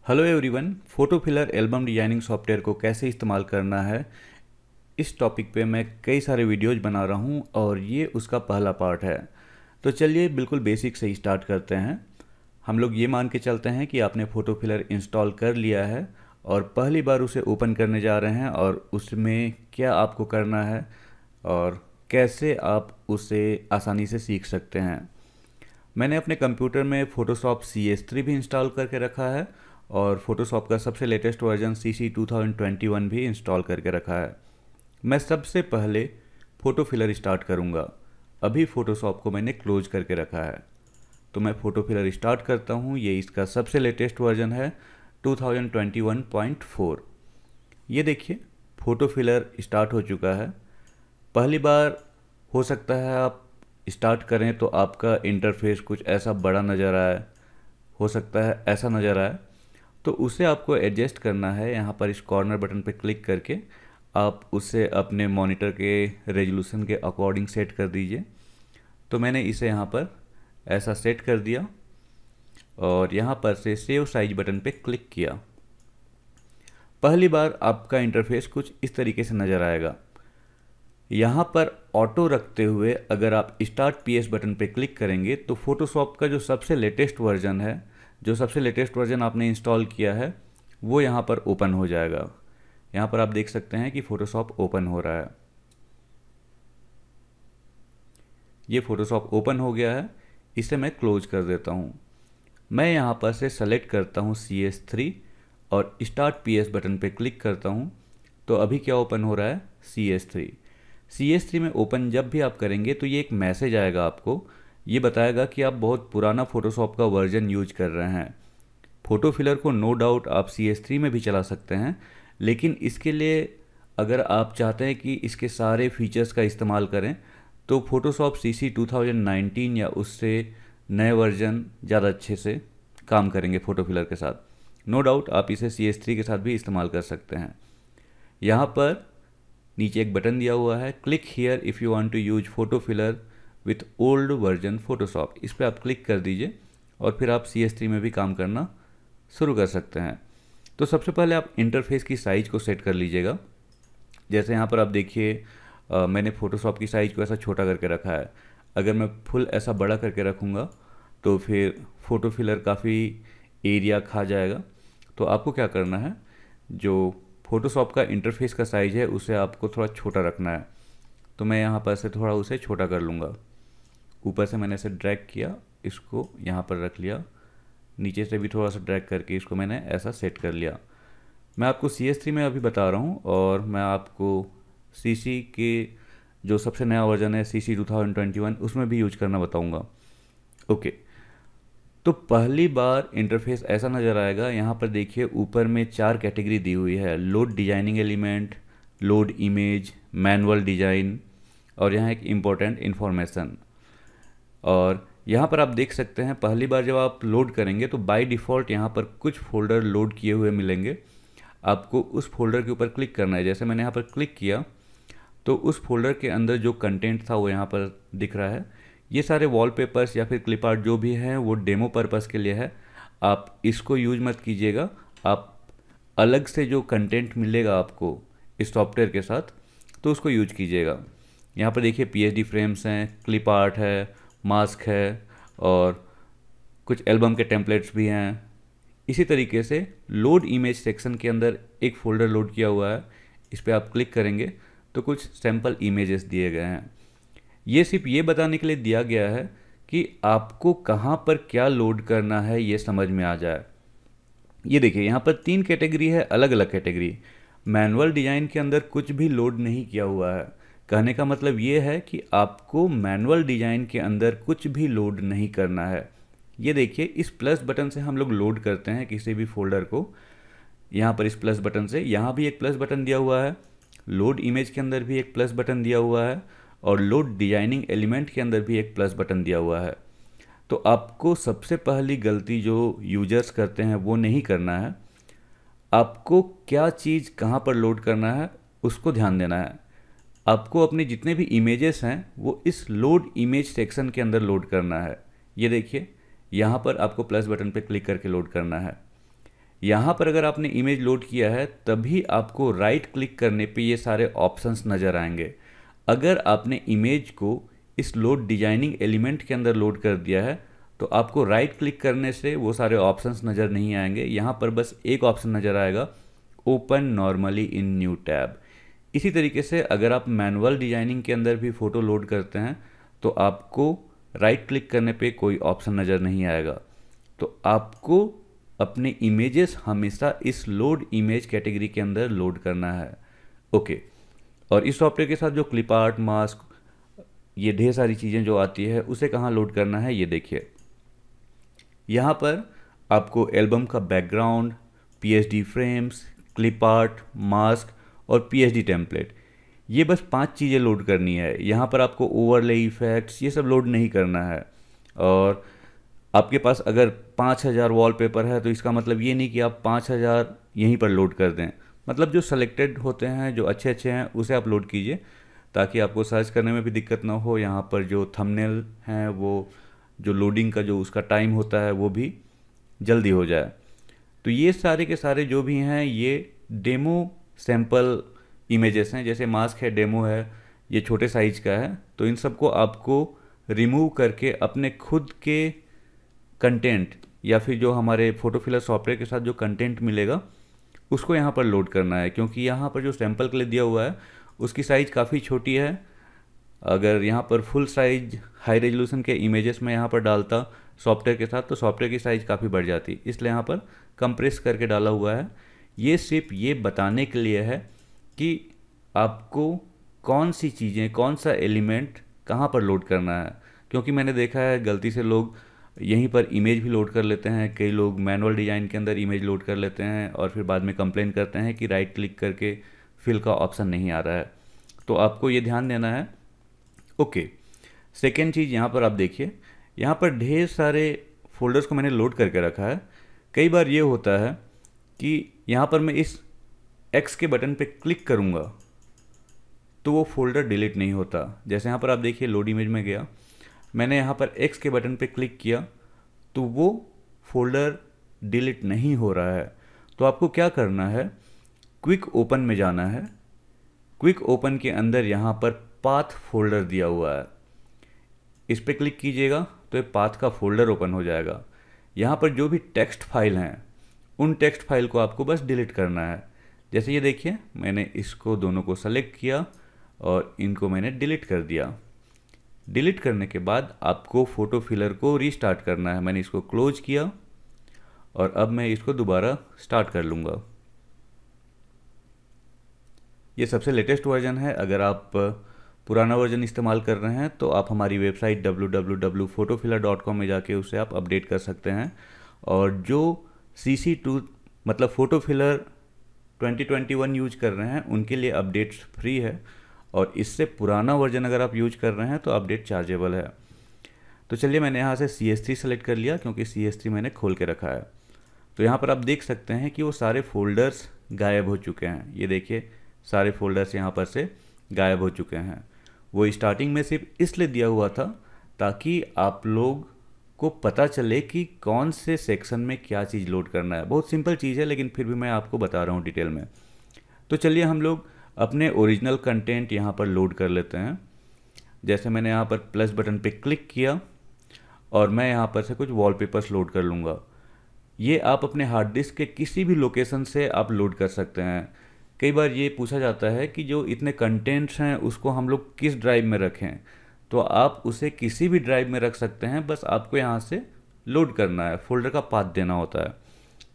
Hello everyone, photo filler album designing software को कैसे इस्तेमाल करना है, इस टॉपिक पे मैं कई सारे वीडियोज बना रहा हूँ और ये उसका पहला पार्ट है। तो चलिए बिल्कुल बेसिक से ही स्टार्ट करते हैं। हम लोग ये मान के चलते हैं कि आपने फ़ोटो फिलर इंस्टॉल कर लिया है और पहली बार उसे ओपन करने जा रहे हैं और उसमें क्या आपको करना है और कैसे आप उसे आसानी से सीख सकते हैं। मैंने अपने कंप्यूटर में फ़ोटोशॉप CS3 भी इंस्टॉल करके रखा है और फ़ोटोशॉप का सबसे लेटेस्ट वर्जन CC 2021 भी इंस्टॉल करके रखा है। मैं सबसे पहले फ़ोटो फिलर स्टार्ट करूँगा। अभी फ़ोटोशॉप को मैंने क्लोज करके रखा है, तो मैं फ़ोटो फिलर स्टार्ट करता हूँ। ये इसका सबसे लेटेस्ट वर्जन है 2021.4। ये देखिए फ़ोटो फिलर स्टार्ट हो चुका है। पहली बार हो सकता है आप स्टार्ट करें तो आपका इंटरफेस कुछ ऐसा बड़ा नज़र आए, हो सकता है ऐसा नज़र आए, तो उसे आपको एडजस्ट करना है। यहाँ पर इस कॉर्नर बटन पर क्लिक करके आप उसे अपने मॉनिटर के रेजोल्यूशन के अकॉर्डिंग सेट कर दीजिए। तो मैंने इसे यहाँ पर ऐसा सेट कर दिया और यहाँ पर से सेव साइज बटन पे क्लिक किया। पहली बार आपका इंटरफेस कुछ इस तरीके से नज़र आएगा। यहाँ पर ऑटो रखते हुए अगर आप स्टार्ट PS बटन पे क्लिक करेंगे तो फोटोशॉप का जो सबसे लेटेस्ट वर्जन है, जो सबसे लेटेस्ट वर्जन आपने इंस्टॉल किया है, वो यहाँ पर ओपन हो जाएगा। यहाँ पर आप देख सकते हैं कि फोटोशॉप ओपन हो रहा है। ये फोटोशॉप ओपन हो गया है, इसे मैं क्लोज कर देता हूँ। मैं यहाँ पर से सेलेक्ट करता हूँ CS3 और स्टार्ट PS बटन पे क्लिक करता हूँ। तो अभी क्या ओपन हो रहा है? CS3 में ओपन जब भी आप करेंगे तो ये एक मैसेज आएगा आपको। ये बताएगा कि आप बहुत पुराना फ़ोटोशॉप का वर्जन यूज कर रहे हैं। फ़ोटो फिलर को नो डाउट आप CS3 में भी चला सकते हैं, लेकिन इसके लिए अगर आप चाहते हैं कि इसके सारे फीचर्स का इस्तेमाल करें तो फ़ोटोशॉप CC 2019 या उससे नए वर्जन ज़्यादा अच्छे से काम करेंगे फ़ोटो फिलर के साथ। नो डाउट आप इसे CS3 के साथ भी इस्तेमाल कर सकते हैं। यहाँ पर नीचे एक बटन दिया हुआ है, click here if you want to use photo filler with old version Photoshop. इस पर आप क्लिक कर दीजिए और फिर आप CS3 में भी काम करना शुरू कर सकते हैं। तो सबसे पहले आप इंटरफेस की साइज़ को सेट कर लीजिएगा। जैसे यहाँ पर आप देखिए मैंने फ़ोटोशॉप की साइज़ को ऐसा छोटा करके रखा है। अगर मैं फुल ऐसा बड़ा करके रखूँगा तो फिर फ़ोटो फिलर काफ़ी एरिया खा जाएगा। तो आपको क्या करना है, जो फ़ोटोशॉप का इंटरफेस का साइज़ है उसे आपको थोड़ा छोटा रखना है। तो मैं यहाँ पर से थोड़ा उसे छोटा कर लूँगा। ऊपर से मैंने इसे ड्रैग किया, इसको यहाँ पर रख लिया, नीचे से भी थोड़ा सा ड्रैग करके इसको मैंने ऐसा सेट कर लिया। मैं आपको CS3 में अभी बता रहा हूँ और मैं आपको CC के जो सबसे नया वर्जन है CC 2021 उसमें भी यूज करना बताऊँगा। ओके, तो पहली बार इंटरफेस ऐसा नज़र आएगा। यहाँ पर देखिए ऊपर में 4 कैटेगरी दी हुई है, load designing element, load image, manual design और यहाँ एक इम्पोर्टेंट इन्फॉर्मेशन। और यहाँ पर आप देख सकते हैं पहली बार जब आप लोड करेंगे तो बाय डिफ़ॉल्ट यहाँ पर कुछ फोल्डर लोड किए हुए मिलेंगे। आपको उस फोल्डर के ऊपर क्लिक करना है। जैसे मैंने यहाँ पर क्लिक किया तो उस फोल्डर के अंदर जो कंटेंट था वो यहाँ पर दिख रहा है। ये सारे वॉलपेपर्स या फिर क्लिप आर्ट जो भी हैं वो डेमो पर्पस के लिए है, आप इसको यूज मत कीजिएगा। आप अलग से जो कंटेंट मिलेगा आपको इस सॉफ्टवेयर के साथ तो उसको यूज कीजिएगा। यहाँ पर देखिए PSD फ्रेम्स हैं, क्लिप आर्ट है, मास्क है और कुछ एल्बम के टेम्पलेट्स भी हैं। इसी तरीके से लोड इमेज सेक्शन के अंदर एक फ़ोल्डर लोड किया हुआ है, इस पर आप क्लिक करेंगे तो कुछ सैम्पल इमेजेस दिए गए हैं। ये सिर्फ ये बताने के लिए दिया गया है कि आपको कहाँ पर क्या लोड करना है ये समझ में आ जाए। ये देखिए यहाँ पर 3 कैटेगरी है, अलग अलग कैटेगरी। मैनुअल डिज़ाइन के अंदर कुछ भी लोड नहीं किया हुआ है। कहने का मतलब ये है कि आपको मैनुअल डिज़ाइन के अंदर कुछ भी लोड नहीं करना है। ये देखिए इस प्लस बटन से हम लोग लोड करते हैं किसी भी फोल्डर को। यहाँ पर इस प्लस बटन से, यहाँ भी एक प्लस बटन दिया हुआ है, लोड इमेज के अंदर भी एक प्लस बटन दिया हुआ है और लोड डिजाइनिंग एलिमेंट के अंदर भी एक प्लस बटन दिया हुआ है। तो आपको सबसे पहली गलती जो यूजर्स करते हैं वो नहीं करना है। आपको क्या चीज़ कहाँ पर लोड करना है उसको ध्यान देना है। आपको अपने जितने भी इमेजेस हैं वो इस लोड इमेज सेक्शन के अंदर लोड करना है। ये देखिए यहाँ पर आपको प्लस बटन पर क्लिक करके लोड करना है। यहाँ पर अगर आपने इमेज लोड किया है तभी आपको राइट क्लिक करने पे ये सारे ऑप्शंस नज़र आएंगे। अगर आपने इमेज को इस लोड डिजाइनिंग एलिमेंट के अंदर लोड कर दिया है तो आपको राइट क्लिक करने से वो सारे ऑप्शंस नज़र नहीं आएंगे। यहाँ पर बस एक ऑप्शन नज़र आएगा, open normally in new tab. इसी तरीके से अगर आप मैनुअल डिजाइनिंग के अंदर भी फ़ोटो लोड करते हैं तो आपको राइट क्लिक करने पे कोई ऑप्शन नज़र नहीं आएगा। तो आपको अपने इमेजेस हमेशा इस लोड इमेज कैटेगरी के अंदर लोड करना है। ओके, और इस सॉफ्टवेयर के साथ जो क्लिप आर्ट, मास्क, ये ढेर सारी चीज़ें जो आती है उसे कहाँ लोड करना है, ये देखिए। यहाँ पर आपको एल्बम का background, PSD frames, clip art, mask और पीएसडी टेम्पलेट, ये बस 5 चीज़ें लोड करनी है। यहाँ पर आपको ओवरले इफेक्ट्स ये सब लोड नहीं करना है। और आपके पास अगर 5000 वॉलपेपर है तो इसका मतलब ये नहीं कि आप 5000 यहीं पर लोड कर दें। मतलब जो सेलेक्टेड होते हैं, जो अच्छे अच्छे हैं, उसे आप लोड कीजिए ताकि आपको सर्च करने में भी दिक्कत ना हो। यहाँ पर जो थंबनेल हैं वो जो लोडिंग का जो उसका टाइम होता है वो भी जल्दी हो जाए। तो ये सारे के सारे जो भी हैं ये डेमो सैम्पल इमेजेस हैं। जैसे मास्क है, डेमो है, ये छोटे साइज का है। तो इन सबको आपको रिमूव करके अपने खुद के कंटेंट या फिर जो हमारे फोटो फिलर सॉफ्टवेयर के साथ जो कंटेंट मिलेगा उसको यहाँ पर लोड करना है। क्योंकि यहाँ पर जो सैम्पल के लिए दिया हुआ है उसकी साइज़ काफ़ी छोटी है। अगर यहाँ पर फुल साइज हाई रेजोल्यूशन के इमेजेस में यहाँ पर डालता सॉफ्टवेयर के साथ तो सॉफ्टवेयर की साइज़ काफ़ी बढ़ जाती, इसलिए यहाँ पर कंप्रेस करके डाला हुआ है। ये सिर्फ ये बताने के लिए है कि आपको कौन सी चीज़ें, कौन सा एलिमेंट कहाँ पर लोड करना है। क्योंकि मैंने देखा है गलती से लोग यहीं पर इमेज भी लोड कर लेते हैं। कई लोग मैनुअल डिज़ाइन के अंदर इमेज लोड कर लेते हैं और फिर बाद में कंप्लेन करते हैं कि राइट क्लिक करके फिल का ऑप्शन नहीं आ रहा है। तो आपको ये ध्यान देना है। ओके, सेकेंड चीज़ यहाँ पर आप देखिए, यहाँ पर ढेर सारे फोल्डर्स को मैंने लोड करके रखा है। कई बार ये होता है कि यहाँ पर मैं इस एक्स के बटन पे क्लिक करूँगा तो वो फोल्डर डिलीट नहीं होता। जैसे यहाँ पर आप देखिए, लोड इमेज में गया, मैंने यहाँ पर एक्स के बटन पे क्लिक किया तो वो फोल्डर डिलीट नहीं हो रहा है। तो आपको क्या करना है, क्विक ओपन में जाना है। क्विक ओपन के अंदर यहाँ पर पाथ फोल्डर दिया हुआ है, इस पर क्लिक कीजिएगा तो ये पाथ का फोल्डर ओपन हो जाएगा। यहाँ पर जो भी टेक्स्ट फाइल हैं उन टेक्स्ट फाइल को आपको बस डिलीट करना है। जैसे ये देखिए, मैंने इसको दोनों को सेलेक्ट किया और इनको मैंने डिलीट कर दिया। डिलीट करने के बाद आपको फ़ोटो फिलर को रीस्टार्ट करना है। मैंने इसको क्लोज किया और अब मैं इसको दोबारा स्टार्ट कर लूँगा। ये सबसे लेटेस्ट वर्जन है। अगर आप पुराना वर्जन इस्तेमाल कर रहे हैं तो आप हमारी वेबसाइट www.photofiller.com में जाके उसे आप अपडेट कर सकते हैं। और जो CC2 मतलब फ़ोटो फिलर 2021 यूज कर रहे हैं उनके लिए अपडेट्स फ्री है, और इससे पुराना वर्जन अगर आप यूज कर रहे हैं तो अपडेट चार्जेबल है। तो चलिए, मैंने यहाँ से CS3 सेलेक्ट कर लिया क्योंकि CS3 मैंने खोल के रखा है। तो यहाँ पर आप देख सकते हैं कि वो सारे फोल्डर्स गायब हो चुके हैं। ये देखिए, सारे फोल्डर्स यहाँ पर से गायब हो चुके हैं। वो स्टार्टिंग में सिर्फ इसलिए दिया हुआ था ताकि आप लोग को पता चले कि कौन से सेक्शन में क्या चीज़ लोड करना है। बहुत सिंपल चीज़ है लेकिन फिर भी मैं आपको बता रहा हूँ डिटेल में। तो चलिए हम लोग अपने ओरिजिनल कंटेंट यहाँ पर लोड कर लेते हैं। जैसे मैंने यहाँ पर प्लस बटन पे क्लिक किया और मैं यहाँ पर से कुछ वॉलपेपर्स लोड कर लूँगा। ये आप अपने हार्ड डिस्क के किसी भी लोकेशन से आप लोड कर सकते हैं। कई बार ये पूछा जाता है कि जो इतने कंटेंट्स हैं उसको हम लोग किस ड्राइव में रखें, तो आप उसे किसी भी ड्राइव में रख सकते हैं। बस आपको यहाँ से लोड करना है, फोल्डर का पाथ देना होता है।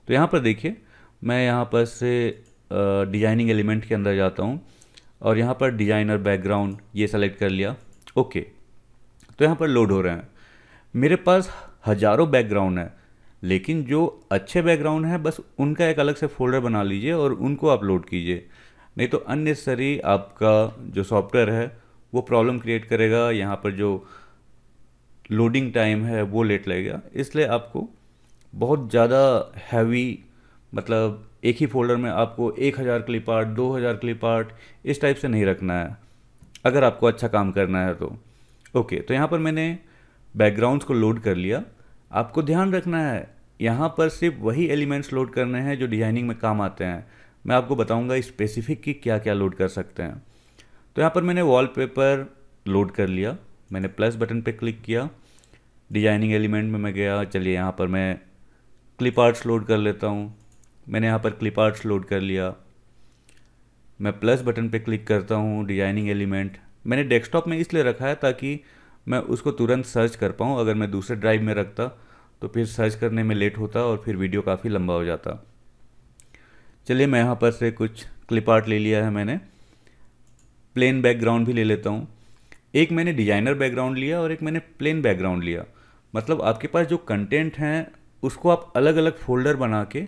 तो यहाँ पर देखिए, मैं यहाँ पर से डिजाइनिंग एलिमेंट के अंदर जाता हूँ और यहाँ पर डिजाइनर बैकग्राउंड ये सेलेक्ट कर लिया। ओके, तो यहाँ पर लोड हो रहे हैं। मेरे पास हज़ारों बैकग्राउंड है, लेकिन जो अच्छे बैकग्राउंड हैं बस उनका एक अलग से फोल्डर बना लीजिए और उनको आप लोड कीजिए। नहीं तो अननेसेसरी आपका जो सॉफ्टवेयर है वो प्रॉब्लम क्रिएट करेगा। यहाँ पर जो लोडिंग टाइम है वो लेट लगेगा। इसलिए आपको बहुत ज़्यादा हैवी, मतलब एक ही फोल्डर में आपको 1000 क्लिप आर्ट, 2000 क्लिप आर्ट इस टाइप से नहीं रखना है अगर आपको अच्छा काम करना है तो। ओके, तो यहाँ पर मैंने बैकग्राउंड्स को लोड कर लिया। आपको ध्यान रखना है यहाँ पर सिर्फ वही एलिमेंट्स लोड करने हैं जो डिजाइनिंग में काम आते हैं। मैं आपको बताऊंगा स्पेसिफिक कि क्या क्या लोड कर सकते हैं। तो यहाँ पर मैंने वॉलपेपर लोड कर लिया, मैंने प्लस बटन पे क्लिक किया, डिजाइनिंग एलिमेंट में मैं गया। चलिए यहाँ पर मैं क्लिप आर्ट्स लोड कर लेता हूँ। मैंने यहाँ पर क्लिप आर्ट्स लोड कर लिया। मैं प्लस बटन पे क्लिक करता हूँ, डिजाइनिंग एलिमेंट मैंने डेस्कटॉप में इसलिए रखा है ताकि मैं उसको तुरंत सर्च कर पाऊँ। अगर मैं दूसरे ड्राइव में रखता तो फिर सर्च करने में लेट होता और फिर वीडियो काफ़ी लंबा हो जाता। चलिए मैं यहाँ पर से कुछ क्लिप आर्ट ले लिया है, मैंने प्लेन बैकग्राउंड भी ले लेता हूँ। एक मैंने डिजाइनर बैकग्राउंड लिया और एक मैंने प्लेन बैकग्राउंड लिया। मतलब आपके पास जो कंटेंट हैं उसको आप अलग अलग फोल्डर बना के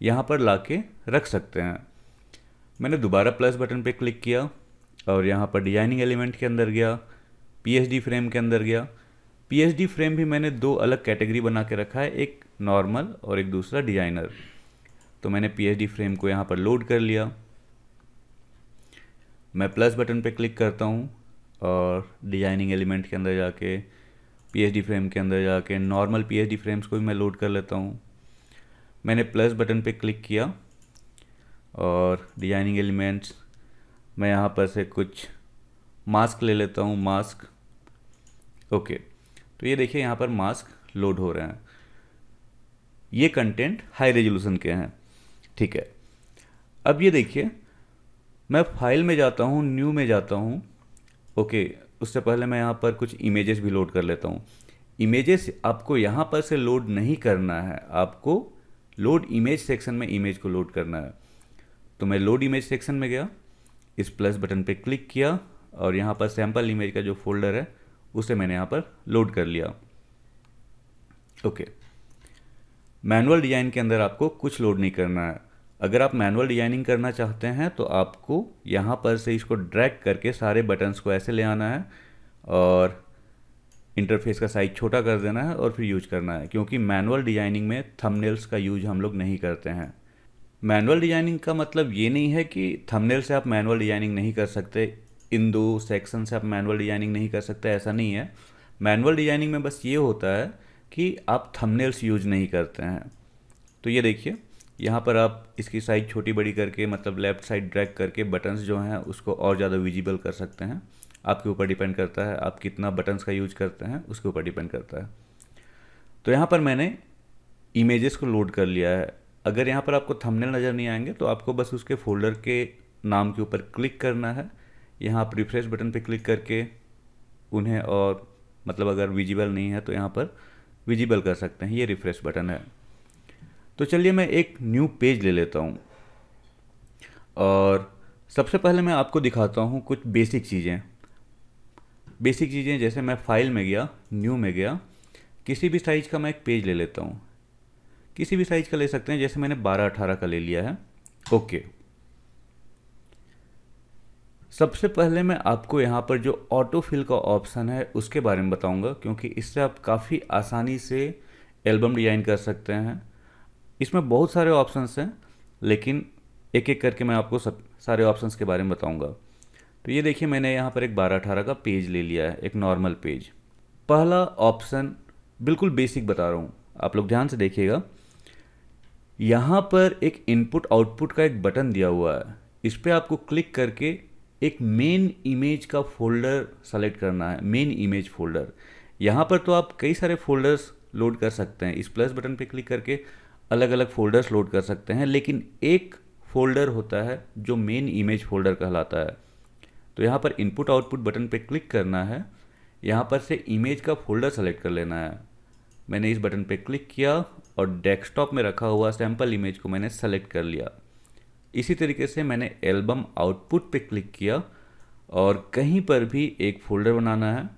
यहाँ पर ला के रख सकते हैं। मैंने दोबारा प्लस बटन पे क्लिक किया और यहाँ पर डिजाइनिंग एलिमेंट के अंदर गया, पीएचडी फ्रेम के अंदर गया। पीएचडी फ्रेम भी मैंने दो अलग कैटेगरी बना के रखा है, एक नॉर्मल और एक दूसरा डिजाइनर। तो मैंने पीएचडी फ्रेम को यहाँ पर लोड कर लिया। मैं प्लस बटन पे क्लिक करता हूँ और डिजाइनिंग एलिमेंट के अंदर जाके पीएचडी फ्रेम के अंदर जाके नॉर्मल पीएचडी फ्रेम्स को भी मैं लोड कर लेता हूँ। मैंने प्लस बटन पे क्लिक किया और डिजाइनिंग एलिमेंट्स मैं यहाँ पर से कुछ मास्क ले लेता हूँ, मास्क। ओके, तो ये देखिए यहाँ पर मास्क लोड हो रहे हैं। ये कंटेंट हाई रेजोल्यूशन के हैं, ठीक है। अब ये देखिए मैं फाइल में जाता हूँ, न्यू में जाता हूँ। ओके, उससे पहले मैं यहाँ पर कुछ इमेजेस भी लोड कर लेता हूँ। इमेजेस आपको यहाँ पर से लोड नहीं करना है, आपको लोड इमेज सेक्शन में इमेज को लोड करना है। तो मैं लोड इमेज सेक्शन में गया, इस प्लस बटन पे क्लिक किया और यहाँ पर सैम्पल इमेज का जो फोल्डर है उसे मैंने यहाँ पर लोड कर लिया। ओके, मैनुअल डिजाइन के अंदर आपको कुछ लोड नहीं करना है। अगर आप मैनुअल डिजाइनिंग करना चाहते हैं तो आपको यहाँ पर से इसको ड्रैग करके सारे बटन्स को ऐसे ले आना है और इंटरफेस का साइज छोटा कर देना है और फिर यूज करना है, क्योंकि मैनुअल डिजाइनिंग में थंबनेल्स का यूज हम लोग नहीं करते हैं। मैनुअल डिजाइनिंग का मतलब ये नहीं है कि थंबनेल से आप मैनुअल डिजाइनिंग नहीं कर सकते, इन दो सेक्शन से आप मैनुअल डिजाइनिंग नहीं कर सकते, ऐसा नहीं है। मैनुअल डिजाइनिंग में बस ये होता है कि आप थंबनेल्स यूज नहीं करते हैं। तो ये देखिए यहाँ पर आप इसकी साइज छोटी बड़ी करके, मतलब लेफ़्ट साइड ड्रैग करके बटन्स जो हैं उसको और ज़्यादा विजिबल कर सकते हैं। आपके ऊपर डिपेंड करता है, आप कितना बटन्स का यूज करते हैं उसके ऊपर डिपेंड करता है। तो यहाँ पर मैंने इमेजेस को लोड कर लिया है। अगर यहाँ पर आपको थंबनेल नज़र नहीं आएंगे तो आपको बस उसके फोल्डर के नाम के ऊपर क्लिक करना है, यहाँ पर रिफ्रेश बटन पे क्लिक करके उन्हें, और मतलब अगर विजिबल नहीं है तो यहाँ पर विजिबल कर सकते हैं। ये रिफ्रेश बटन है। तो चलिए मैं एक न्यू पेज ले लेता हूँ और सबसे पहले मैं आपको दिखाता हूँ कुछ बेसिक चीज़ें। जैसे मैं फाइल में गया, न्यू में गया, किसी भी साइज़ का मैं एक पेज ले लेता हूँ। किसी भी साइज़ का ले सकते हैं, जैसे मैंने 12-18 का ले लिया है। ओके, सबसे पहले मैं आपको यहाँ पर जो ऑटो फिल का ऑप्शन है उसके बारे में बताऊंगा, क्योंकि इससे आप काफ़ी आसानी से एल्बम डिज़ाइन कर सकते हैं। इसमें बहुत सारे ऑप्शंस हैं, लेकिन एक एक करके मैं आपको सब सारे ऑप्शंस के बारे में बताऊंगा। तो ये देखिए मैंने यहाँ पर एक 12-18 का पेज ले लिया है, एक नॉर्मल पेज। पहला ऑप्शन बिल्कुल बेसिक बता रहा हूँ, आप लोग ध्यान से देखिएगा। यहाँ पर एक इनपुट आउटपुट का एक बटन दिया हुआ है, इस पर आपको क्लिक करके एक मेन इमेज का फोल्डर सेलेक्ट करना है, मेन इमेज फोल्डर। यहाँ पर तो आप कई सारे फोल्डर्स लोड कर सकते हैं, इस प्लस बटन पे क्लिक करके अलग अलग फोल्डर्स लोड कर सकते हैं, लेकिन एक फोल्डर होता है जो मेन इमेज फोल्डर कहलाता है। तो यहाँ पर इनपुट आउटपुट बटन पे क्लिक करना है, यहाँ पर से इमेज का फोल्डर सेलेक्ट कर लेना है। मैंने इस बटन पे क्लिक किया और डेस्कटॉप में रखा हुआ सैम्पल इमेज को मैंने सेलेक्ट कर लिया। इसी तरीके से मैंने एल्बम आउटपुट पे क्लिक किया और कहीं पर भी एक फोल्डर बनाना है।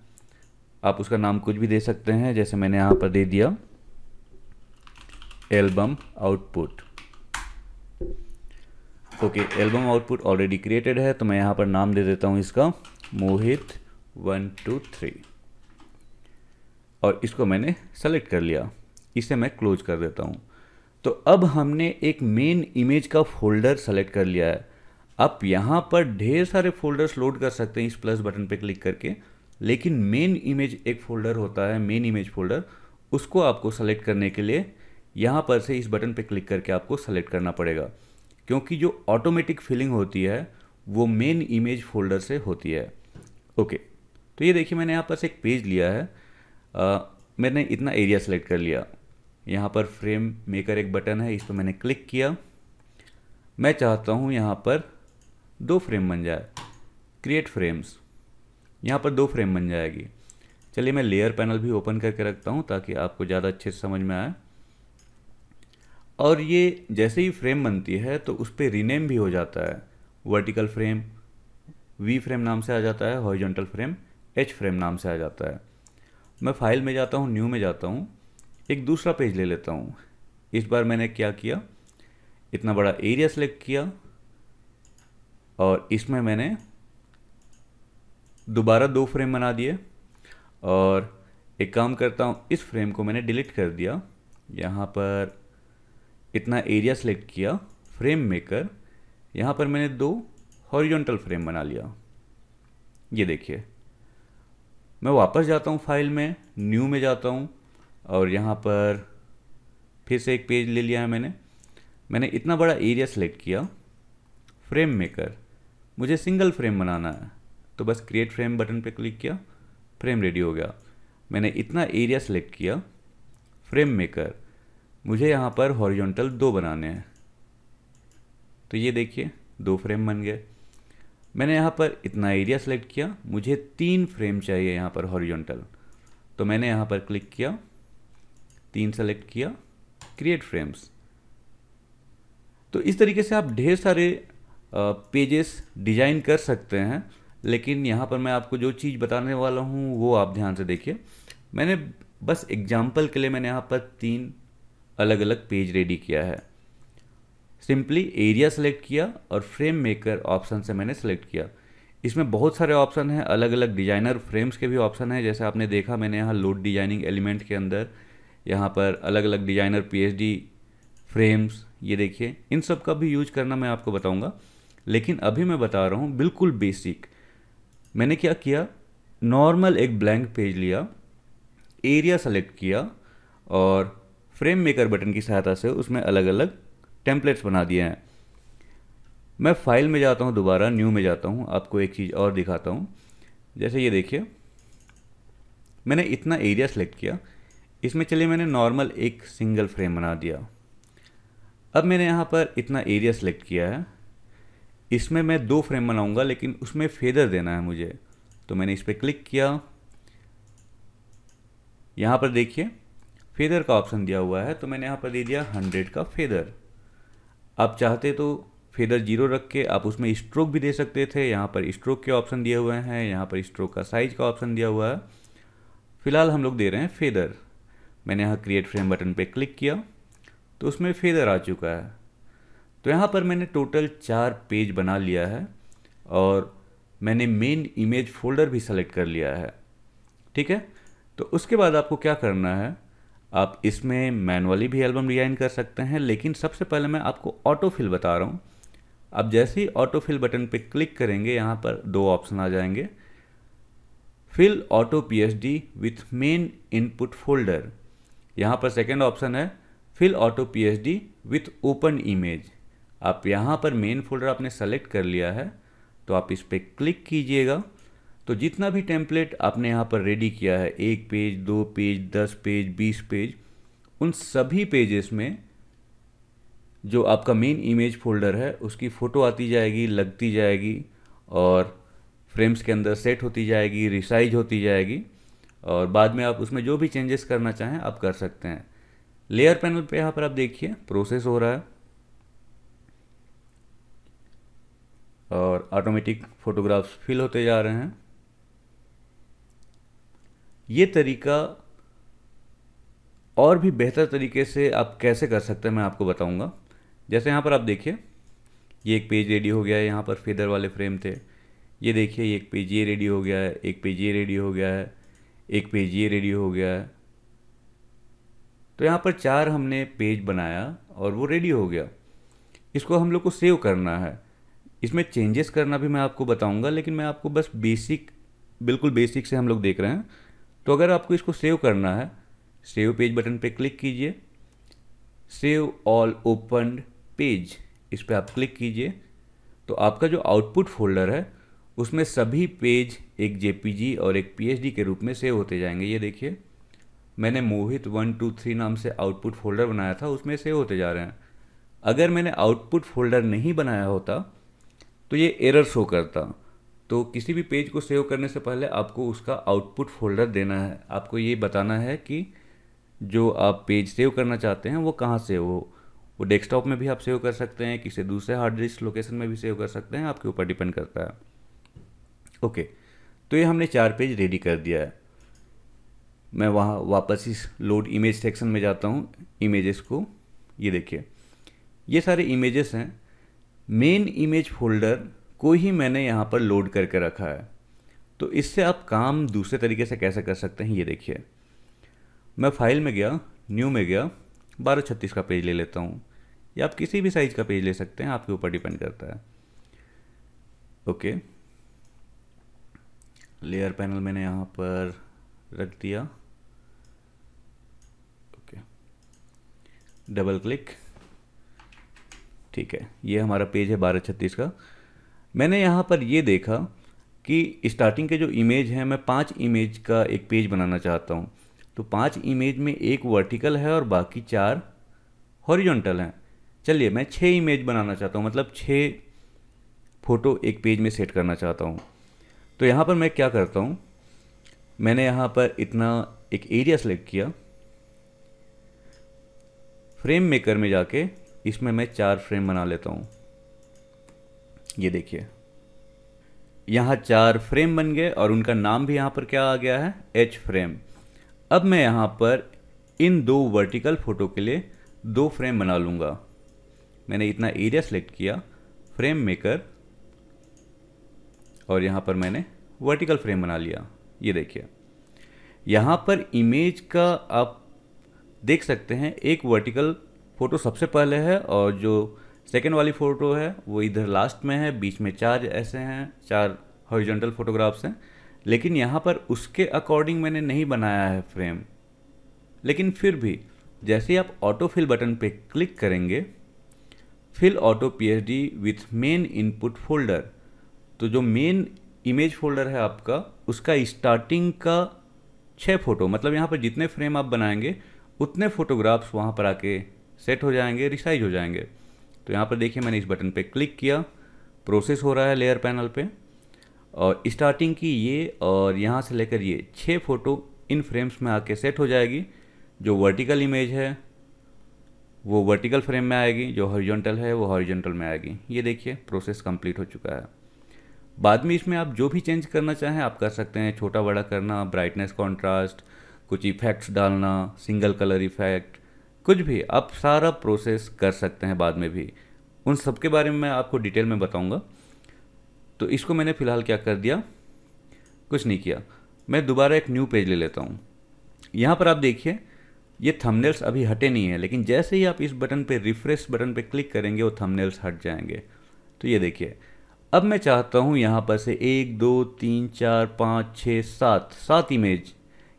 आप उसका नाम कुछ भी दे सकते हैं, जैसे मैंने यहाँ पर दे दिया album output. Okay, album output already created है, तो मैं यहाँ पर नाम दे देता हूँ इसका मोहित 1 2 3 और इसको मैंने सेलेक्ट कर लिया। इसे मैं क्लोज कर देता हूँ। तो अब हमने एक मेन इमेज का फोल्डर सेलेक्ट कर लिया है। आप यहाँ पर ढेर सारे फोल्डर्स लोड कर सकते हैं इस प्लस बटन पे क्लिक करके, लेकिन मेन इमेज एक फ़ोल्डर होता है, मेन इमेज फोल्डर, उसको आपको सेलेक्ट करने के लिए यहाँ पर से इस बटन पे क्लिक करके आपको सेलेक्ट करना पड़ेगा, क्योंकि जो ऑटोमेटिक फिलिंग होती है वो मेन इमेज फोल्डर से होती है। ओके, तो ये देखिए मैंने यहाँ पर से एक पेज लिया है। मैंने इतना एरिया सेलेक्ट कर लिया। यहाँ पर फ्रेम मेकर एक बटन है, इस पर मैंने क्लिक किया। मैं चाहता हूँ यहाँ पर 2 फ्रेम बन जाए, क्रिएट फ्रेम्स। यहाँ पर 2 फ्रेम बन जाएगी। चलिए मैं लेयर पैनल भी ओपन करके रखता हूँ ताकि आपको ज़्यादा अच्छे से समझ में आए। और ये जैसे ही फ्रेम बनती है तो उस पर रीनेम भी हो जाता है। वर्टिकल फ्रेम वी फ्रेम नाम से आ जाता है, हॉरिजॉन्टल फ्रेम एच फ्रेम नाम से आ जाता है। मैं फाइल में जाता हूँ, न्यू में जाता हूँ, एक दूसरा पेज ले लेता हूँ। इस बार मैंने क्या किया, इतना बड़ा एरिया सेलेक्ट किया और इसमें मैंने दोबारा 2 फ्रेम बना दिए। और एक काम करता हूँ, इस फ्रेम को मैंने डिलीट कर दिया। यहाँ पर इतना एरिया सेलेक्ट किया, फ्रेम मेकर, यहाँ पर मैंने 2 हॉरिजॉन्टल फ्रेम बना लिया। ये देखिए, मैं वापस जाता हूँ फाइल में, न्यू में जाता हूँ और यहाँ पर फिर से एक पेज ले लिया है मैंने इतना बड़ा एरिया सेलेक्ट किया, फ्रेम मेकर, मुझे सिंगल फ्रेम बनाना है तो बस क्रिएट फ्रेम बटन पे क्लिक किया, फ्रेम रेडी हो गया। मैंने इतना एरिया सेलेक्ट किया, फ्रेम मेकर, मुझे यहाँ पर हॉरिजॉन्टल 2 बनाने हैं तो ये देखिए 2 फ्रेम बन गए। मैंने यहाँ पर इतना एरिया सेलेक्ट किया, मुझे 3 फ्रेम चाहिए यहाँ पर हॉरिजॉन्टल, तो मैंने यहाँ पर क्लिक किया, 3 सेलेक्ट किया, क्रिएट फ्रेम्स। तो इस तरीके से आप ढेर सारे पेजेस डिजाइन कर सकते हैं, लेकिन यहाँ पर मैं आपको जो चीज़ बताने वाला हूँ वो आप ध्यान से देखिए। मैंने बस एग्जाम्पल के लिए मैंने यहाँ पर 3 अलग अलग पेज रेडी किया है। सिंपली एरिया सेलेक्ट किया और फ्रेम मेकर ऑप्शन से मैंने सेलेक्ट किया। इसमें बहुत सारे ऑप्शन हैं, अलग अलग डिजाइनर फ्रेम्स के भी ऑप्शन हैं। जैसे आपने देखा मैंने यहाँ लोड डिजाइनिंग एलिमेंट के अंदर यहाँ पर अलग अलग डिजाइनर पीएचडी फ्रेम्स, ये देखिए, इन सब का भी यूज करना मैं आपको बताऊंगा। लेकिन अभी मैं बता रहा हूँ बिल्कुल बेसिक। मैंने क्या किया, नॉर्मल एक ब्लैंक पेज लिया, एरिया सेलेक्ट किया और फ्रेम मेकर बटन की सहायता से उसमें अलग अलग टेम्पलेट्स बना दिए हैं। मैं फाइल में जाता हूँ, दोबारा न्यू में जाता हूँ, आपको एक चीज़ और दिखाता हूँ। जैसे ये देखिए, मैंने इतना एरिया सेलेक्ट किया, इसमें चलिए मैंने नॉर्मल एक सिंगल फ्रेम बना दिया। अब मैंने यहाँ पर इतना एरिया सेलेक्ट किया है, इसमें मैं 2 फ्रेम बनाऊंगा लेकिन उसमें फेदर देना है मुझे, तो मैंने इस पर क्लिक किया। यहाँ पर देखिए फेदर का ऑप्शन दिया हुआ है, तो मैंने यहाँ पर दे दिया 100 का फेदर। आप चाहते तो फेदर 0 रख के आप उसमें स्ट्रोक भी दे सकते थे। यहाँ पर स्ट्रोक के ऑप्शन दिए हुए हैं, यहाँ पर स्ट्रोक का साइज का ऑप्शन दिया हुआ है। फिलहाल हम लोग दे रहे हैं फेदर। मैंने यहाँ क्रिएट फ्रेम बटन पे क्लिक किया तो उसमें फेदर आ चुका है। तो यहाँ पर मैंने टोटल 4 पेज बना लिया है और मैंने मेन इमेज फोल्डर भी सेलेक्ट कर लिया है। ठीक है, तो उसके बाद आपको क्या करना है, आप इसमें मैनुअली भी एल्बम डिजाइन कर सकते हैं, लेकिन सबसे पहले मैं आपको ऑटो फिल बता रहा हूँ। आप जैसे ही ऑटो फिल बटन पे क्लिक करेंगे, यहाँ पर 2 ऑप्शन आ जाएंगे, fill auto PHD with main input folder. यहाँ पर सेकेंड ऑप्शन है fill auto PHD with open image. आप यहाँ पर मेन फोल्डर आपने सेलेक्ट कर लिया है तो आप इस पर क्लिक कीजिएगा। तो जितना भी टेम्पलेट आपने यहाँ पर रेडी किया है, 1 पेज, 2 पेज, 10 पेज, 20 पेज, उन सभी पेजेस में जो आपका मेन इमेज फोल्डर है उसकी फ़ोटो आती जाएगी, लगती जाएगी और फ्रेम्स के अंदर सेट होती जाएगी, रिसाइज होती जाएगी और बाद में आप उसमें जो भी चेंजेस करना चाहें आप कर सकते हैं। लेयर पैनल पे यहाँ पर आप देखिए प्रोसेस हो रहा है और ऑटोमेटिक फोटोग्राफ्स फिल होते जा रहे हैं। ये तरीका और भी बेहतर तरीके से आप कैसे कर सकते हैं मैं आपको बताऊंगा। जैसे यहाँ पर आप देखिए, ये एक पेज रेडी हो गया है, यहाँ पर फेदर वाले फ्रेम थे। ये देखिए, ये एक पेज ये रेडी हो गया है, एक पेज ये रेडी हो गया है, एक पेज ये रेडी हो गया है। तो यहाँ पर 4 हमने पेज बनाया और वो रेडी हो गया। इसको हम लोग को सेव करना है। इसमें चेंजेस करना भी मैं आपको बताऊंगा, लेकिन मैं आपको बस बेसिक, बिल्कुल बेसिक से हम लोग देख रहे हैं। तो अगर आपको इसको सेव करना है, सेव पेज बटन पे क्लिक कीजिए। सेव ऑल ओपन पेज, इस पर आप क्लिक कीजिए तो आपका जो आउटपुट फोल्डर है उसमें सभी पेज एक जेपीजी और एक पीएचडी के रूप में सेव होते जाएंगे। ये देखिए, मैंने मोहित 123 नाम से आउटपुट फोल्डर बनाया था, उसमें सेव होते जा रहे हैं। अगर मैंने आउटपुट फोल्डर नहीं बनाया होता तो ये एरर शो करता। तो किसी भी पेज को सेव करने से पहले आपको उसका आउटपुट फोल्डर देना है। आपको ये बताना है कि जो आप पेज सेव करना चाहते हैं वो कहाँ सेव हो। वो डेस्कटॉप में भी आप सेव कर सकते हैं, किसी दूसरे हार्ड डिस्क लोकेशन में भी सेव कर सकते हैं, आपके ऊपर डिपेंड करता है। ओके, तो ये हमने 4 पेज रेडी कर दिया है। मैं वहाँ वापस इस लोड इमेज सेक्शन में जाता हूँ, इमेजेस को। ये देखिए, ये सारे इमेजेस हैं। मेन इमेज फोल्डर को ही मैंने यहाँ पर लोड करके रखा है। तो इससे आप काम दूसरे तरीके से कैसे कर सकते हैं, ये देखिए। मैं फाइल में गया, न्यू में गया, 1236 का पेज ले लेता हूँ, या आप किसी भी साइज़ का पेज ले सकते हैं, आपके ऊपर डिपेंड करता है। ओके, लेयर पैनल मैंने यहाँ पर रख दिया। ओके, डबल क्लिक, ठीक है, ये हमारा पेज है 1236 का। मैंने यहाँ पर ये देखा कि स्टार्टिंग के जो इमेज हैं, मैं 5 इमेज का एक पेज बनाना चाहता हूँ। तो 5 इमेज में एक वर्टिकल है और बाकी 4 हॉरिजॉन्टल हैं। चलिए, मैं 6 इमेज बनाना चाहता हूँ, मतलब 6 फोटो एक पेज में सेट करना चाहता हूँ। तो यहाँ पर मैं क्या करता हूँ, मैंने यहाँ पर इतना एक एरिया सेलेक्ट किया, फ्रेम मेकर में जाके इसमें मैं 4 फ्रेम बना लेता हूँ। ये देखिए, यहाँ 4 फ्रेम बन गए और उनका नाम भी यहाँ पर क्या आ गया है, एच फ्रेम। अब मैं यहाँ पर इन 2 वर्टिकल फोटो के लिए 2 फ्रेम बना लूँगा। मैंने इतना एरिया सेलेक्ट किया, फ्रेम मेकर, और यहाँ पर मैंने वर्टिकल फ्रेम बना लिया। ये देखिए, यहाँ पर इमेज का आप देख सकते हैं, एक वर्टिकल फ़ोटो सबसे पहले है और जो सेकेंड वाली फ़ोटो है वो इधर लास्ट में है। बीच में 4 ऐसे हैं, 4 हॉरिजॉन्टल फोटोग्राफ्स हैं। लेकिन यहाँ पर उसके अकॉर्डिंग मैंने नहीं बनाया है फ्रेम। लेकिन फिर भी जैसे ही आप ऑटो फिल बटन पे क्लिक करेंगे, fill auto PHD with main input folder, तो जो मेन इमेज फोल्डर है आपका, उसका स्टार्टिंग का 6 फोटो, मतलब यहाँ पर जितने फ्रेम आप बनाएंगे उतने फोटोग्राफ्स वहाँ पर आके सेट हो जाएंगे, रिसाइज हो जाएंगे। तो यहाँ पर देखिए, मैंने इस बटन पे क्लिक किया, प्रोसेस हो रहा है लेयर पैनल पे, और स्टार्टिंग की ये और यहाँ से लेकर ये 6 फोटो इन फ्रेम्स में आके सेट हो जाएगी। जो वर्टिकल इमेज है वो वर्टिकल फ्रेम में आएगी, जो हॉरिजॉन्टल है वो हॉरिजॉन्टल में आएगी। ये देखिए, प्रोसेस कंप्लीट हो चुका है। बाद में इसमें आप जो भी चेंज करना चाहें आप कर सकते हैं, छोटा बड़ा करना, ब्राइटनेस, कॉन्ट्रास्ट, कुछ इफेक्ट्स डालना, सिंगल कलर इफेक्ट, कुछ भी आप सारा प्रोसेस कर सकते हैं बाद में भी। उन सब के बारे में मैं आपको डिटेल में बताऊंगा। तो इसको मैंने फ़िलहाल क्या कर दिया, कुछ नहीं किया। मैं दोबारा एक न्यू पेज ले लेता हूँ। यहाँ पर आप देखिए, ये थंबनेल्स अभी हटे नहीं है, लेकिन जैसे ही आप इस बटन पे, रिफ्रेश बटन पे क्लिक करेंगे, वो थंबनेल्स हट जाएंगे। तो ये देखिए, अब मैं चाहता हूँ यहाँ पर से 1 2 3 4 5 6 7 इमेज,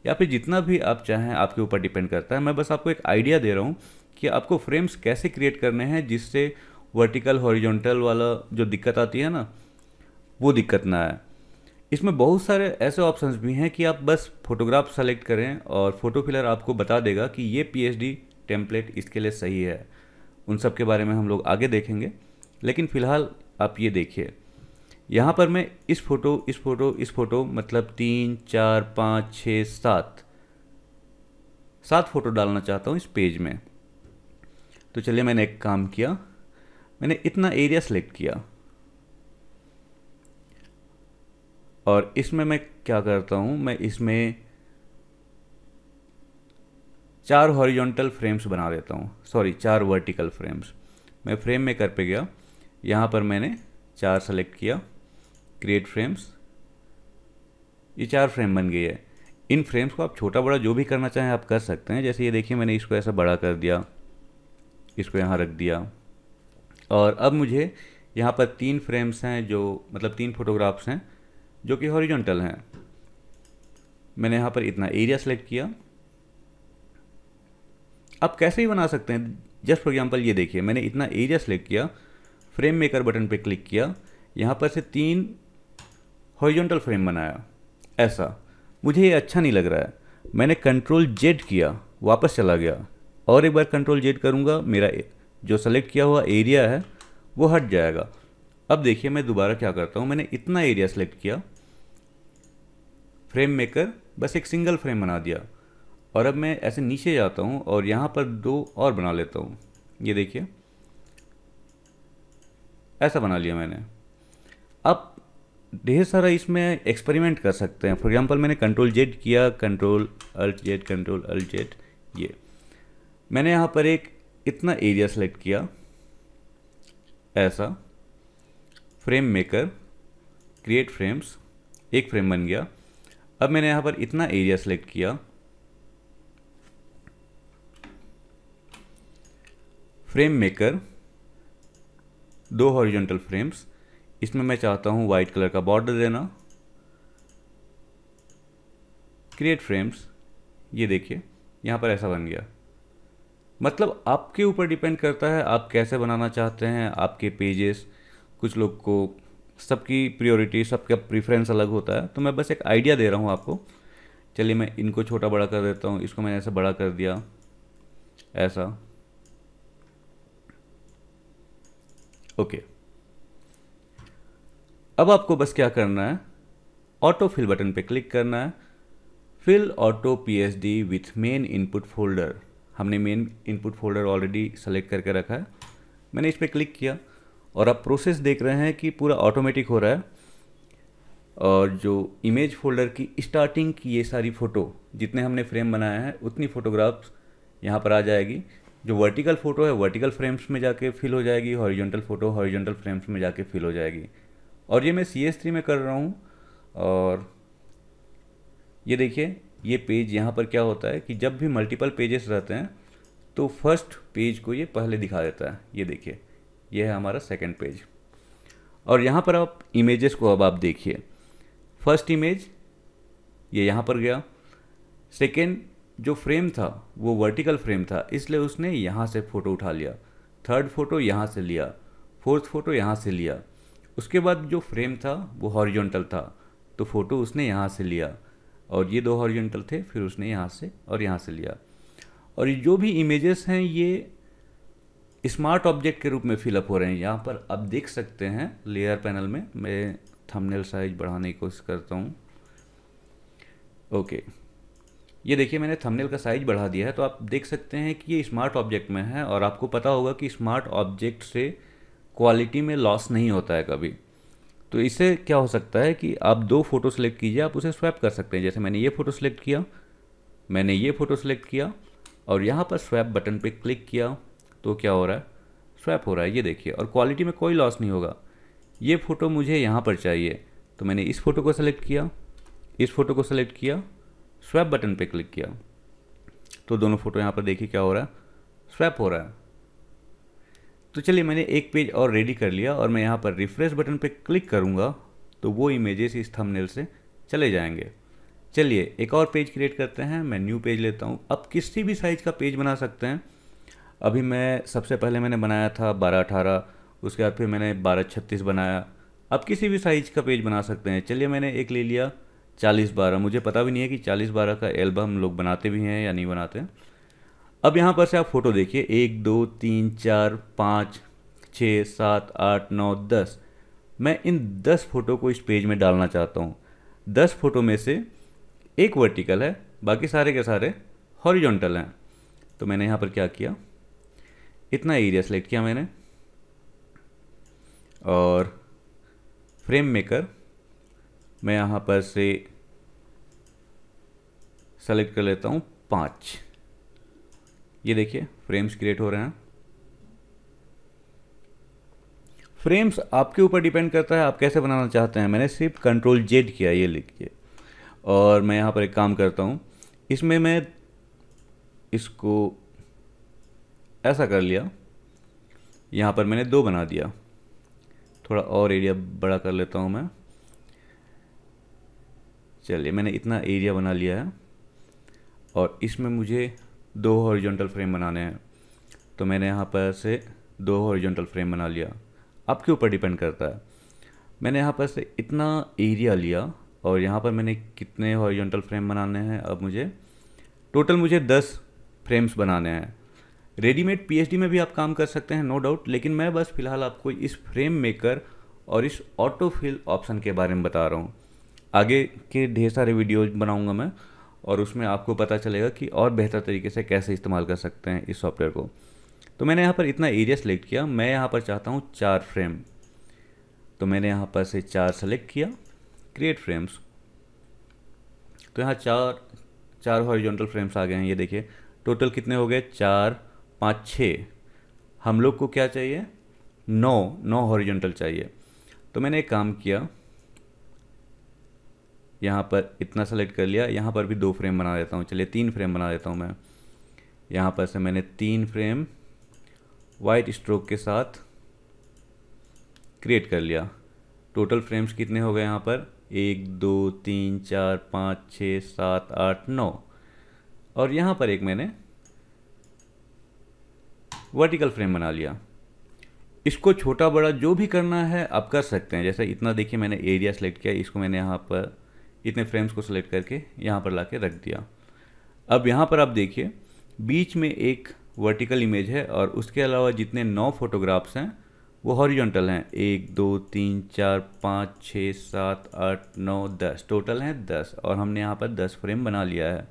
या फिर जितना भी आप चाहें, आपके ऊपर डिपेंड करता है। मैं बस आपको एक आइडिया दे रहा हूँ कि आपको फ्रेम्स कैसे क्रिएट करने हैं जिससे वर्टिकल हॉरिजॉन्टल वाला जो दिक्कत आती है ना, वो दिक्कत ना आए। इसमें बहुत सारे ऐसे ऑप्शंस भी हैं कि आप बस फोटोग्राफ सेलेक्ट करें और फोटो फिलर आपको बता देगा कि ये पीएचडी टेम्पलेट इसके लिए सही है। उन सब के बारे में हम लोग आगे देखेंगे, लेकिन फ़िलहाल आप ये देखिए, यहाँ पर मैं इस फोटो मतलब 3 4 5 6 7 फोटो डालना चाहता हूँ इस पेज में। तो चलिए, मैंने एक काम किया, मैंने इतना एरिया सेलेक्ट किया और इसमें मैं क्या करता हूँ, मैं इसमें 4 हॉरिजॉन्टल फ्रेम्स बना देता हूँ, सॉरी 4 वर्टिकल फ्रेम्स। मैं फ्रेम मेकर पे गया, यहाँ पर मैंने 4 सेलेक्ट किया, क्रिएट फ्रेम्स, ये 4 फ्रेम बन गई है। इन फ्रेम्स को आप छोटा बड़ा जो भी करना चाहें आप कर सकते हैं। जैसे ये देखिए, मैंने इसको ऐसा बड़ा कर दिया, इसको यहाँ रख दिया, और अब मुझे यहाँ पर 3 फ्रेम्स हैं, जो मतलब 3 फोटोग्राफ्स हैं जो कि हॉरिजॉन्टल हैं। मैंने यहाँ पर इतना एरिया सेलेक्ट किया। आप कैसे ही बना सकते हैं, जस्ट फॉर एग्जांपल ये देखिए, मैंने इतना एरिया सेलेक्ट किया, फ्रेम मेकर बटन पे क्लिक किया, यहाँ पर से 3 हॉरिजॉन्टल फ्रेम बनाया। ऐसा मुझे ये अच्छा नहीं लग रहा है, मैंने कंट्रोल जेड किया, वापस चला गया, और एक बार कंट्रोल जेड करूँगा, मेरा जो सेलेक्ट किया हुआ एरिया है वो हट जाएगा। अब देखिए मैं दोबारा क्या करता हूँ, मैंने इतना एरिया सेलेक्ट किया, फ्रेम मेकर बस एक सिंगल फ्रेम बना दिया, और अब मैं ऐसे नीचे जाता हूँ और यहाँ पर 2 और बना लेता हूँ। ये देखिए ऐसा बना लिया मैंने। अब ढेर सारा इसमें एक्सपेरिमेंट कर सकते हैं। फॉर एग्जांपल मैंने कंट्रोल जेड किया, control alt Z, control alt Z, ये मैंने यहाँ पर एक इतना एरिया सेलेक्ट किया, ऐसा फ्रेम मेकर, क्रिएट फ्रेम्स, एक फ्रेम बन गया। अब मैंने यहाँ पर इतना एरिया सेलेक्ट किया, फ्रेम मेकर, 2 हॉरिजॉन्टल फ्रेम्स, इसमें मैं चाहता हूँ वाइट कलर का बॉर्डर देना, क्रिएट फ्रेम्स, ये देखिए यहाँ पर ऐसा बन गया। मतलब आपके ऊपर डिपेंड करता है आप कैसे बनाना चाहते हैं आपके पेजेस। कुछ लोग को सबकी प्रायोरिटी, सबका प्रेफरेंस अलग होता है, तो मैं बस एक आइडिया दे रहा हूँ आपको। चलिए मैं इनको छोटा बड़ा कर देता हूँ, इसको मैंने ऐसे बड़ा कर दिया, ऐसा, ओके। अब आपको बस क्या करना है, ऑटो फिल बटन पे क्लिक करना है, fill auto PSD with main input folder. हमने main input folder already select करके रखा है, मैंने इस पर क्लिक किया, और आप प्रोसेस देख रहे हैं कि पूरा ऑटोमेटिक हो रहा है। और जो इमेज फोल्डर की स्टार्टिंग की ये सारी फ़ोटो, जितने हमने फ्रेम बनाया है उतनी फ़ोटोग्राफ्स यहाँ पर आ जाएगी। जो वर्टिकल फ़ोटो है वर्टिकल फ्रेम्स में जाके फिल हो जाएगी, हॉरिजॉन्टल फ़ोटो हॉरिजॉन्टल फ्रेम्स में जाके फिल हो जाएगी। और ये मैं CS3 में कर रहा हूँ। और ये देखिए ये पेज यहाँ पर क्या होता है कि जब भी मल्टीपल पेजेस रहते हैं तो फर्स्ट पेज को ये पहले दिखा देता है। ये देखिए ये है हमारा सेकंड पेज। और यहाँ पर आप इमेजेस को अब आप देखिए, फर्स्ट इमेज ये यहाँ पर गया, सेकंड जो फ्रेम था वो वर्टिकल फ्रेम था इसलिए उसने यहाँ से फ़ोटो उठा लिया, थर्ड फ़ोटो यहाँ से लिया, फोर्थ फ़ोटो यहाँ से लिया। उसके बाद जो फ्रेम था वो हॉरिजॉन्टल था तो फ़ोटो उसने यहाँ से लिया, और ये 2 हॉरिजॉन्टल थे फिर उसने यहाँ से और यहाँ से लिया। और जो भी इमेजेस हैं ये स्मार्ट ऑब्जेक्ट के रूप में फिलअप हो रहे हैं। यहाँ पर आप देख सकते हैं लेयर पैनल में, मैं थंबनेल साइज बढ़ाने की कोशिश करता हूँ, ओके। ये देखिए मैंने थंबनेल का साइज बढ़ा दिया है, तो आप देख सकते हैं कि ये स्मार्ट ऑब्जेक्ट में है। और आपको पता होगा कि स्मार्ट ऑब्जेक्ट से क्वालिटी में लॉस नहीं होता है कभी। तो इससे क्या हो सकता है कि आप 2 फ़ोटो सेलेक्ट कीजिए, आप उसे स्वैप कर सकते हैं। जैसे मैंने ये फ़ोटो सेलेक्ट किया, मैंने ये फ़ोटो सेलेक्ट किया, और यहाँ पर स्वैप बटन पे क्लिक किया तो क्या हो रहा है, स्वैप हो रहा है। ये देखिए, और क्वालिटी में कोई लॉस नहीं होगा। ये फ़ोटो मुझे यहाँ पर चाहिए तो मैंने इस फ़ोटो को सेलेक्ट किया, इस फ़ोटो को सेलेक्ट किया, स्वैप बटन पे क्लिक किया, तो दोनों फ़ोटो यहाँ पर देखिए क्या हो रहा है, स्वैप हो रहा है। तो चलिए मैंने एक पेज और रेडी कर लिया, और मैं यहाँ पर रिफ्रेश बटन पे क्लिक करूँगा तो वो इमेजेस इस थंबनेल से चले जाएंगे। चलिए एक और पेज क्रिएट करते हैं, मैं न्यू पेज लेता हूँ। अब किसी भी साइज़ का पेज बना सकते हैं। अभी मैं सबसे पहले मैंने बनाया था 12-18, उसके बाद फिर मैंने 12-36 बनाया। अब किसी भी साइज़ का पेज बना सकते हैं। चलिए मैंने एक ले लिया 40-12, मुझे पता भी नहीं है कि 40-12 का एल्बम लोग बनाते भी हैं या नहीं बनाते हैं। अब यहाँ पर से आप फ़ोटो देखिए, 1 2 3 4 5 6 7 8 9 10। मैं इन 10 फ़ोटो को इस पेज में डालना चाहता हूँ। 10 फ़ोटो में से एक वर्टिकल है, बाकी सारे के सारे हॉरिजॉन्टल हैं। तो मैंने यहाँ पर क्या किया, इतना एरिया सेलेक्ट किया मैंने, और फ्रेम मेकर मैं यहाँ पर से सेलेक्ट कर लेता हूँ 5। ये देखिए फ्रेम्स क्रिएट हो रहे हैं। फ्रेम्स आपके ऊपर डिपेंड करता है आप कैसे बनाना चाहते हैं। मैंने सिर्फ कंट्रोल जेड किया, ये लिखिए। और मैं यहाँ पर एक काम करता हूँ, इसमें मैं इसको ऐसा कर लिया, यहाँ पर मैंने 2 बना दिया, थोड़ा और एरिया बड़ा कर लेता हूँ मैं। चलिए मैंने इतना एरिया बना लिया है, और इसमें मुझे 2 हॉरिजॉन्टल फ्रेम बनाने हैं। तो मैंने यहाँ पर से 2 हॉरिजॉन्टल फ्रेम बना लिया। आपके ऊपर डिपेंड करता है। मैंने यहाँ पर से इतना एरिया लिया और यहाँ पर मैंने कितने हॉरिजॉन्टल फ्रेम बनाने हैं, अब मुझे 10 फ्रेम्स बनाने हैं। रेडीमेड पीएचडी में भी आप काम कर सकते हैं, नो डाउट, लेकिन मैं बस फिलहाल आपको इस फ्रेम मेकर और इस ऑटो फिल ऑप्शन के बारे में बता रहा हूँ। आगे के ढेर सारे वीडियोज बनाऊंगा मैं और उसमें आपको पता चलेगा कि और बेहतर तरीके से कैसे इस्तेमाल कर सकते हैं इस सॉफ्टवेयर को। तो मैंने यहाँ पर इतना एरिया सेलेक्ट किया। मैं यहाँ पर चाहता हूँ 4 फ्रेम, तो मैंने यहाँ पर से 4 सेलेक्ट किया, क्रिएट फ्रेम्स। तो यहाँ 4 हॉरिजॉन्टल फ्रेम्स आ गए हैं। ये देखिए टोटल कितने हो गए, 4 5 6। हम लोग को क्या चाहिए, 9 हॉरिजॉन्टल चाहिए। तो मैंने एक काम किया, यहाँ पर इतना सेलेक्ट कर लिया। यहाँ पर भी 2 फ्रेम बना देता हूँ, चलिए 3 फ्रेम बना देता हूँ मैं। यहाँ पर से मैंने 3 फ्रेम वाइट स्ट्रोक के साथ क्रिएट कर लिया। टोटल फ्रेम्स कितने हो गए यहाँ पर, 1 2 3 4 5 6 7 8 9। और यहाँ पर एक मैंने वर्टिकल फ्रेम बना लिया। इसको छोटा बड़ा जो भी करना है आप कर सकते हैं। जैसे इतना देखिए मैंने एरिया सेलेक्ट किया, इसको मैंने यहाँ पर इतने फ्रेम्स को सेलेक्ट करके यहाँ पर लाके रख दिया। अब यहाँ पर आप देखिए बीच में एक वर्टिकल इमेज है और उसके अलावा जितने 9 फोटोग्राफ्स हैं वो हॉरिजॉन्टल हैं। 1 2 3 4 5 6 7 8 9 10, टोटल हैं 10 और हमने यहाँ पर 10 फ्रेम बना लिया है।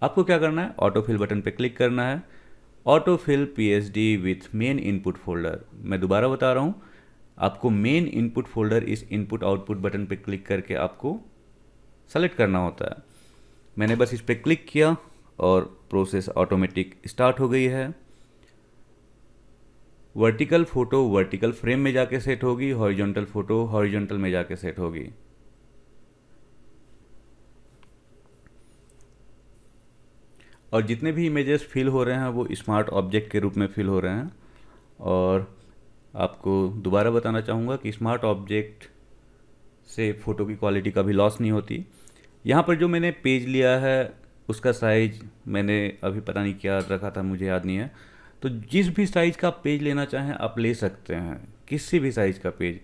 आपको क्या करना है, ऑटो फिल बटन पे क्लिक करना है, auto fill PHD with main input folder. मैं दोबारा बता रहा हूँ, आपको मेन इनपुट फोल्डर इस इनपुट आउटपुट बटन पे क्लिक करके आपको सेलेक्ट करना होता है। मैंने बस इस पर क्लिक किया और प्रोसेस ऑटोमेटिक स्टार्ट हो गई है। वर्टिकल फ़ोटो वर्टिकल फ्रेम में जाके सेट होगी, हॉरिजॉन्टल फ़ोटो हॉरिजॉन्टल में जाके सेट होगी। और जितने भी इमेजेस फिल हो रहे हैं वो स्मार्ट ऑब्जेक्ट के रूप में फिल हो रहे हैं। और आपको दोबारा बताना चाहूँगा कि स्मार्ट ऑब्जेक्ट से फ़ोटो की क्वालिटी का भी लॉस नहीं होती। यहाँ पर जो मैंने पेज लिया है उसका साइज़ मैंने अभी पता नहीं क्या रखा था, मुझे याद नहीं है। तो जिस भी साइज़ का पेज लेना चाहें आप ले सकते हैं, किसी भी साइज़ का पेज।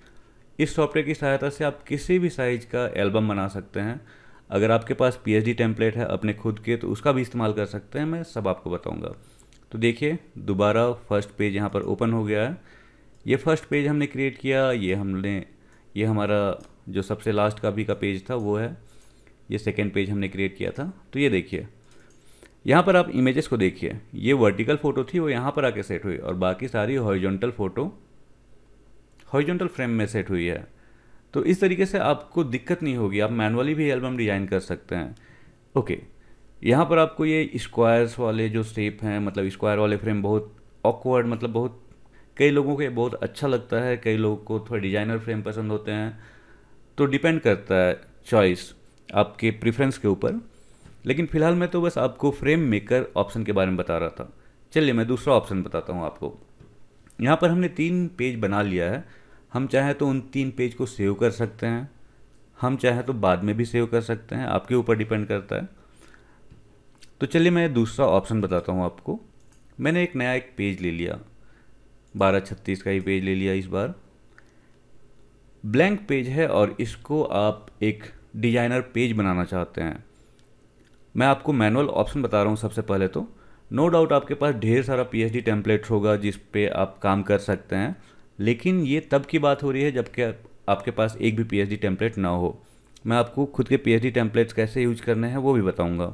इस सॉफ्टवेयर की सहायता से आप किसी भी साइज़ का एल्बम बना सकते हैं। अगर आपके पास पीएचडी टेम्पलेट है अपने खुद के तो उसका भी इस्तेमाल कर सकते हैं, मैं सब आपको बताऊंगा। तो देखिए दोबारा फर्स्ट पेज यहाँ पर ओपन हो गया है। ये फर्स्ट पेज हमने क्रिएट किया, ये हमारा जो सबसे लास्ट का भी का पेज था वो है। ये सेकेंड पेज हमने क्रिएट किया था। तो ये देखिए यहाँ पर आप इमेजेस को देखिए, ये वर्टिकल फ़ोटो थी वो यहाँ पर आके सेट हुई और बाकी सारी हॉरिजॉन्टल फ़ोटो हॉरिजॉन्टल फ्रेम में सेट हुई है। तो इस तरीके से आपको दिक्कत नहीं होगी, आप मैनुअली भी एल्बम डिज़ाइन कर सकते हैं। ओके, यहाँ पर आपको ये स्क्वायर्स वाले जो शेप हैं, मतलब स्क्वायर वाले फ्रेम बहुत ऑकवर्ड, मतलब बहुत कई लोगों को ये बहुत अच्छा लगता है, कई लोगों को थोड़ा डिजाइनर फ्रेम पसंद होते हैं। तो डिपेंड करता है चॉइस आपके प्रेफरेंस के ऊपर। लेकिन फ़िलहाल मैं तो बस आपको फ्रेम मेकर ऑप्शन के बारे में बता रहा था। चलिए मैं दूसरा ऑप्शन बताता हूँ आपको। यहाँ पर हमने 3 पेज बना लिया है। हम चाहें तो उन 3 पेज को सेव कर सकते हैं, हम चाहें तो बाद में भी सेव कर सकते हैं, आपके ऊपर डिपेंड करता है। तो चलिए मैं दूसरा ऑप्शन बताता हूँ आपको। मैंने एक नया पेज ले लिया, 1236 का ही पेज ले लिया। इस बार ब्लैंक पेज है और इसको आप एक डिजाइनर पेज बनाना चाहते हैं। मैं आपको मैनुअल ऑप्शन बता रहा हूँ। सबसे पहले तो नो डाउट आपके पास ढेर सारा पीएचडी टेम्पलेट होगा जिस पे आप काम कर सकते हैं, लेकिन ये तब की बात हो रही है जबकि आपके पास एक भी पीएचडी टेम्पलेट ना हो। मैं आपको खुद के पीएचडी टेम्पलेट्स कैसे यूज करने हैं वो भी बताऊंगा।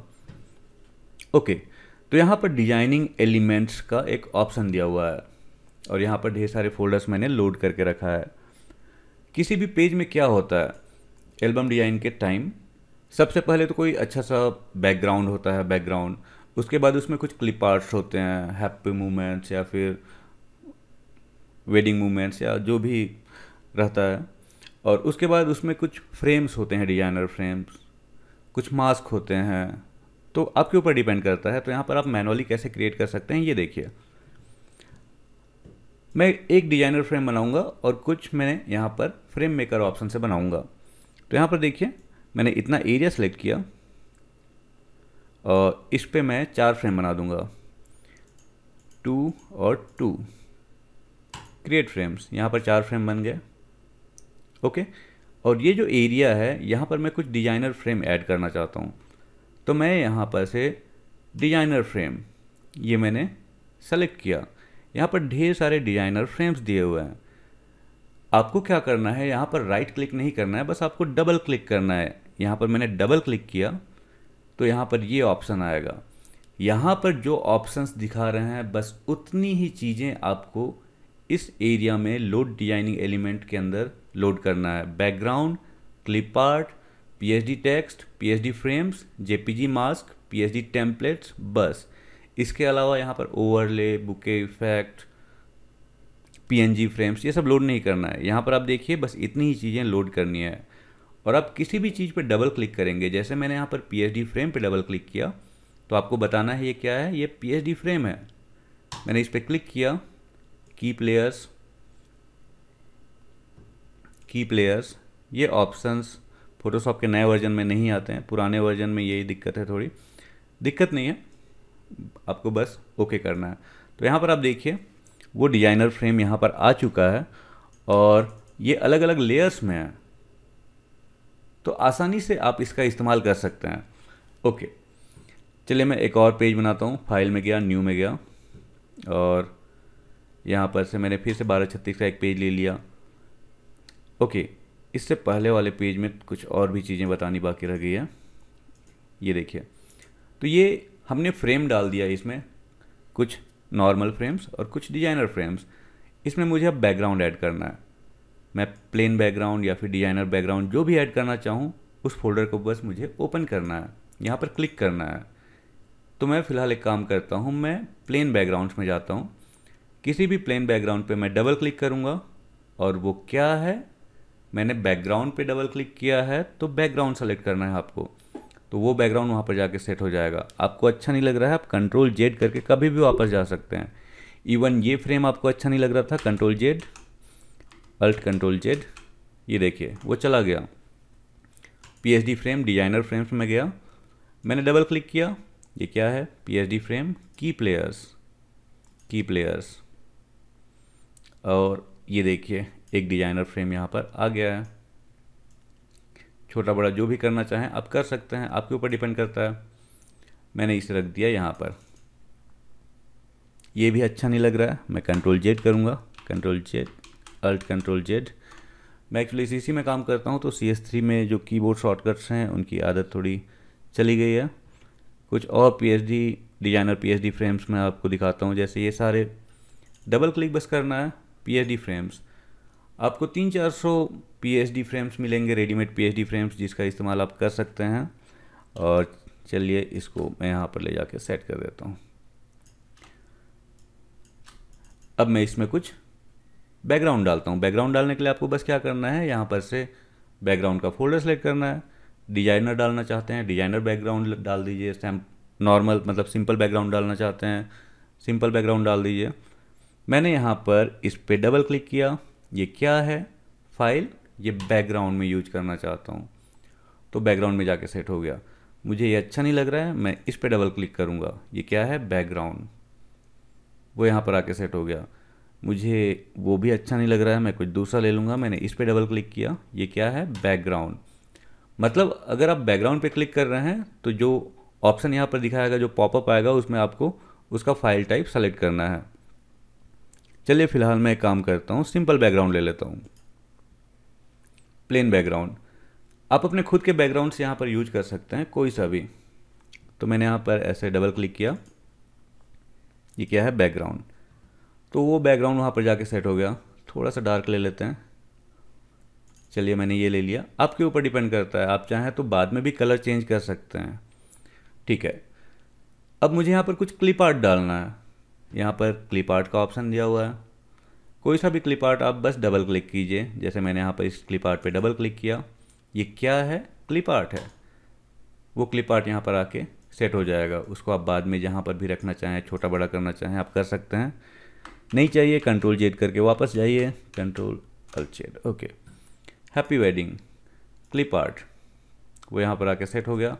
ओके, तो यहाँ पर डिजाइनिंग एलिमेंट्स का एक ऑप्शन दिया हुआ है और यहाँ पर ढेर सारे फोल्डर्स मैंने लोड करके रखा है। किसी भी पेज में क्या होता है एल्बम डिज़ाइन के टाइम, सबसे पहले तो कोई अच्छा सा बैकग्राउंड होता है, बैकग्राउंड, उसके बाद उसमें कुछ क्लिप आर्ट्स होते हैं, हैप्पी मोमेंट्स या फिर वेडिंग मोमेंट्स या जो भी रहता है, और उसके बाद उसमें कुछ फ्रेम्स होते हैं, डिजाइनर फ्रेम्स, कुछ मास्क होते हैं। तो आपके ऊपर डिपेंड करता है। तो यहाँ पर आप मैनुअली कैसे क्रिएट कर सकते हैं ये देखिए। मैं एक डिजाइनर फ्रेम बनाऊंगा और कुछ मैंने यहाँ पर फ्रेम मेकर ऑप्शन से बनाऊंगा। तो यहाँ पर देखिए मैंने इतना एरिया सेलेक्ट किया और इस पे मैं 4 फ्रेम बना दूंगा। 2 और 2, क्रिएट फ्रेम्स, यहाँ पर 4 फ्रेम बन गए। ओके, और ये जो एरिया है यहाँ पर मैं कुछ डिजाइनर फ्रेम ऐड करना चाहता हूँ, तो मैं यहाँ पर से डिजाइनर फ्रेम ये मैंने सेलेक्ट किया। यहाँ पर ढेर सारे डिजाइनर फ्रेम्स दिए हुए हैं। आपको क्या करना है, यहाँ पर राइट क्लिक नहीं करना है, बस आपको डबल क्लिक करना है। यहाँ पर मैंने डबल क्लिक किया तो यहाँ पर ये ऑप्शन आएगा। यहाँ पर जो ऑप्शंस दिखा रहे हैं बस उतनी ही चीज़ें आपको इस एरिया में लोड डिजाइनिंग एलिमेंट के अंदर लोड करना है। Background, clip art, PSD text, PSD frames, JPG mask, PSD templates, बस। इसके अलावा यहाँ पर overlay, bouquet effect, PNG frames, ये सब लोड नहीं करना है। यहाँ पर आप देखिए बस इतनी ही चीज़ें लोड करनी है। और आप किसी भी चीज़ पर डबल क्लिक करेंगे, जैसे मैंने यहाँ पर पीएसडी फ्रेम पे डबल क्लिक किया तो आपको बताना है ये क्या है, ये पीएसडी फ्रेम है। मैंने इस पर क्लिक किया, की प्लेयर्स, ये ऑप्शंस फोटोशॉप के नए वर्जन में नहीं आते हैं, पुराने वर्जन में यही दिक्कत है। थोड़ी दिक्कत नहीं है, आपको बस ओके करना है। तो यहाँ पर आप देखिए वो डिजाइनर फ्रेम यहाँ पर आ चुका है और ये अलग अलग लेयर्स में है, तो आसानी से आप इसका इस्तेमाल कर सकते हैं। ओके, चलिए मैं एक और पेज बनाता हूँ। फाइल में गया, न्यू में गया और यहाँ पर से मैंने फिर से 1236 का एक पेज ले लिया। ओके, इससे पहले वाले पेज में कुछ और भी चीज़ें बतानी बाकी रह गई है। ये देखिए, तो ये हमने फ्रेम डाल दिया, इसमें कुछ नॉर्मल फ्रेम्स और कुछ डिजाइनर फ्रेम्स। इसमें मुझे अब बैकग्राउंड ऐड करना है। मैं प्लेन बैकग्राउंड या फिर डिजाइनर बैकग्राउंड जो भी ऐड करना चाहूँ उस फोल्डर को बस मुझे ओपन करना है, यहाँ पर क्लिक करना है। तो मैं फ़िलहाल एक काम करता हूँ, मैं प्लेन बैकग्राउंड्स में जाता हूँ। किसी भी प्लेन बैकग्राउंड पे मैं डबल क्लिक करूँगा और वो क्या है, मैंने बैकग्राउंड पे डबल क्लिक किया है तो बैकग्राउंड सेलेक्ट करना है आपको, तो वो बैकग्राउंड वहाँ पर जाके सेट हो जाएगा। आपको अच्छा नहीं लग रहा है, आप कंट्रोल जेड करके कभी भी वापस जा सकते हैं। इवन ये फ्रेम आपको अच्छा नहीं लग रहा था, control Z, alt control Z, ये देखिए वो चला गया। पीएसडी फ्रेम डिजाइनर फ्रेम्स में गया, मैंने डबल क्लिक किया, ये क्या है, पीएसडी फ्रेम की प्लेयर्स, और ये देखिए एक डिजाइनर फ्रेम यहाँ पर आ गया है। छोटा बड़ा जो भी करना चाहें आप कर सकते हैं, आपके ऊपर डिपेंड करता है। मैंने इसे रख दिया यहाँ पर। ये भी अच्छा नहीं लग रहा है, मैं कंट्रोल जेड करूँगा, control Z, alt control Z. मैं एक्चुअली सीसी में काम करता हूँ तो CS3 में जो कीबोर्ड शॉर्टकट्स हैं उनकी आदत थोड़ी चली गई है। कुछ और पीएसडी डिजाइनर पीएसडी फ्रेम्स में आपको दिखाता हूँ। जैसे ये सारे डबल क्लिक बस करना है, पीएसडी फ्रेम्स। आपको 300-400 पीएसडी फ्रेम्स मिलेंगे, रेडीमेड पीएसडी फ्रेम्स, जिसका इस्तेमाल आप कर सकते हैं। और चलिए इसको मैं यहाँ पर ले जाके सेट कर देता हूँ। अब मैं इसमें कुछ बैकग्राउंड डालता हूँ। बैकग्राउंड डालने के लिए आपको बस क्या करना है, यहाँ पर से बैकग्राउंड का फोल्डर सेलेक्ट करना है। डिजाइनर डालना चाहते हैं डिजाइनर बैकग्राउंड डाल दीजिए, नॉर्मल मतलब सिंपल बैकग्राउंड डालना चाहते हैं सिंपल बैकग्राउंड डाल दीजिए। मैंने यहाँ पर इस पर डबल क्लिक किया, ये क्या है, फाइल, ये बैकग्राउंड में यूज करना चाहता हूँ, तो बैकग्राउंड में जाके सेट हो गया। मुझे ये अच्छा नहीं लग रहा है, मैं इस पर डबल क्लिक करूँगा, ये क्या है, बैकग्राउंड, वो यहाँ पर आके सेट हो गया। मुझे वो भी अच्छा नहीं लग रहा है, मैं कुछ दूसरा ले लूँगा। मैंने इस पर डबल क्लिक किया, ये क्या है, बैकग्राउंड। मतलब अगर आप बैकग्राउंड पे क्लिक कर रहे हैं तो जो ऑप्शन यहाँ पर दिखाएगा, जो पॉपअप आएगा, उसमें आपको उसका फाइल टाइप सेलेक्ट करना है। चलिए फिलहाल मैं एक काम करता हूँ, सिंपल बैकग्राउंड ले लेता हूँ, प्लेन बैकग्राउंड। आप अपने खुद के बैकग्राउंड से यहाँ पर यूज कर सकते हैं, कोई सा भी। तो मैंने यहाँ पर ऐसे डबल क्लिक किया, ये क्या है, बैकग्राउंड, तो वो बैकग्राउंड वहाँ पर जाके सेट हो गया। थोड़ा सा डार्क ले लेते हैं। चलिए मैंने ये ले लिया। आपके ऊपर डिपेंड करता है, आप चाहें तो बाद में भी कलर चेंज कर सकते हैं, ठीक है। अब मुझे यहाँ पर कुछ क्लिप आर्ट डालना है। यहाँ पर क्लिप आर्ट का ऑप्शन दिया हुआ है, कोई सा भी क्लिप आर्ट आप बस डबल क्लिक कीजिए। जैसे मैंने यहाँ पर इस क्लिप आर्ट पे डबल क्लिक किया, ये क्या है, क्लिप आर्ट है। वो क्लिप आर्ट यहाँ पर आके सेट हो जाएगा। उसको आप बाद में जहाँ पर भी रखना चाहें, छोटा बड़ा करना चाहें, आप कर सकते हैं। नहीं चाहिए, कंट्रोल जेड करके वापस जाइए, control alt Z, okay. Happy wedding clip art, वो यहाँ पर आके सेट हो गया।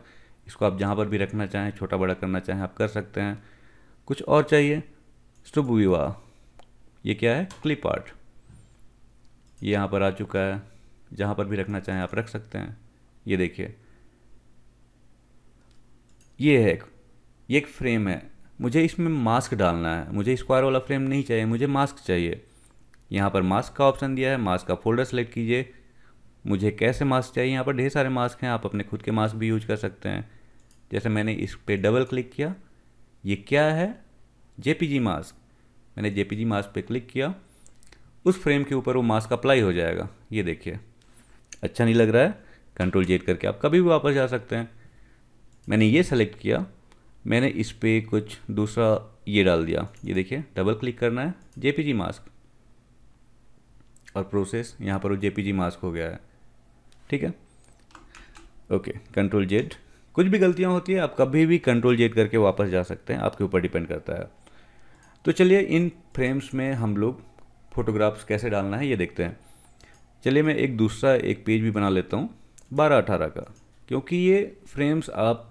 इसको आप जहाँ पर भी रखना चाहें, छोटा बड़ा करना चाहें, आप कर सकते हैं। कुछ और चाहिए शुभ विवाह, ये क्या है, क्लिप आर्ट, ये यहाँ पर आ चुका है। जहाँ पर भी रखना चाहें आप रख सकते हैं। ये देखिए, ये एक फ्रेम है। मुझे इसमें मास्क डालना है, मुझे स्क्वायर वाला फ्रेम नहीं चाहिए, मुझे मास्क चाहिए। यहाँ पर मास्क का ऑप्शन दिया है, मास्क का फोल्डर सेलेक्ट कीजिए। मुझे कैसे मास्क चाहिए, यहाँ पर ढेर सारे मास्क हैं, आप अपने खुद के मास्क भी यूज कर सकते हैं। जैसे मैंने इस पे डबल क्लिक किया, ये क्या है, जेपीजी मास्क। मैंने जेपीजी मास्क पे क्लिक किया, उस फ्रेम के ऊपर वो मास्क अप्लाई हो जाएगा। ये देखिए, अच्छा नहीं लग रहा है, कंट्रोल जेड करके आप कभी भी वापस जा सकते हैं। मैंने ये सेलेक्ट किया, मैंने इस पे कुछ दूसरा ये डाल दिया। ये देखिए, डबल क्लिक करना है, जेपीजी मास्क, और प्रोसेस, यहाँ पर वो जेपीजी मास्क हो गया है। ठीक है, ओके, कंट्रोल जेड। कुछ भी गलतियाँ होती है, आप कभी भी कंट्रोल जेड करके वापस जा सकते हैं, आपके ऊपर डिपेंड करता है। तो चलिए इन फ्रेम्स में हम लोग फोटोग्राफ्स कैसे डालना है ये देखते हैं। चलिए मैं एक पेज भी बना लेता हूँ 12-18 का, क्योंकि ये फ्रेम्स आप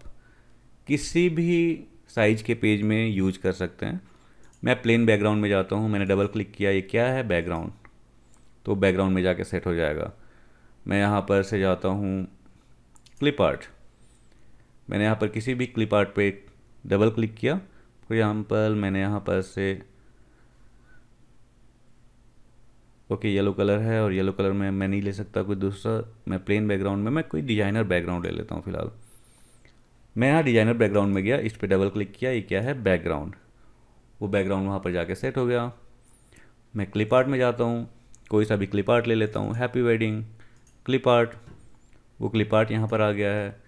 किसी भी साइज के पेज में यूज कर सकते हैं। मैं प्लेन बैकग्राउंड में जाता हूँ, मैंने डबल क्लिक किया, ये क्या है, बैकग्राउंड, तो बैकग्राउंड में जाके सेट हो जाएगा। मैं यहाँ पर से जाता हूँ क्लिप आर्ट, मैंने यहाँ पर किसी भी क्लिप आर्ट पे डबल क्लिक किया। फॉर एग्जाम्पल मैंने यहाँ पर से येलो कलर है, और येलो कलर में मैं नहीं ले सकता कोई दूसरा, मैं प्लेन बैकग्राउंड में मैं कोई डिजाइनर बैकग्राउंड ले लेता हूँ फिलहाल। मैं यहाँ डिजाइनर बैकग्राउंड में गया, इस पर डबल क्लिक किया, ये क्या है, बैकग्राउंड, वो बैकग्राउंड वहाँ पर जाके सेट हो गया। मैं क्लिप आर्ट में जाता हूँ, कोई सा भी क्लिप आर्ट ले लेता हूँ, हैप्पी वेडिंग क्लिप आर्ट, वो क्लिप आर्ट यहाँ पर आ गया है।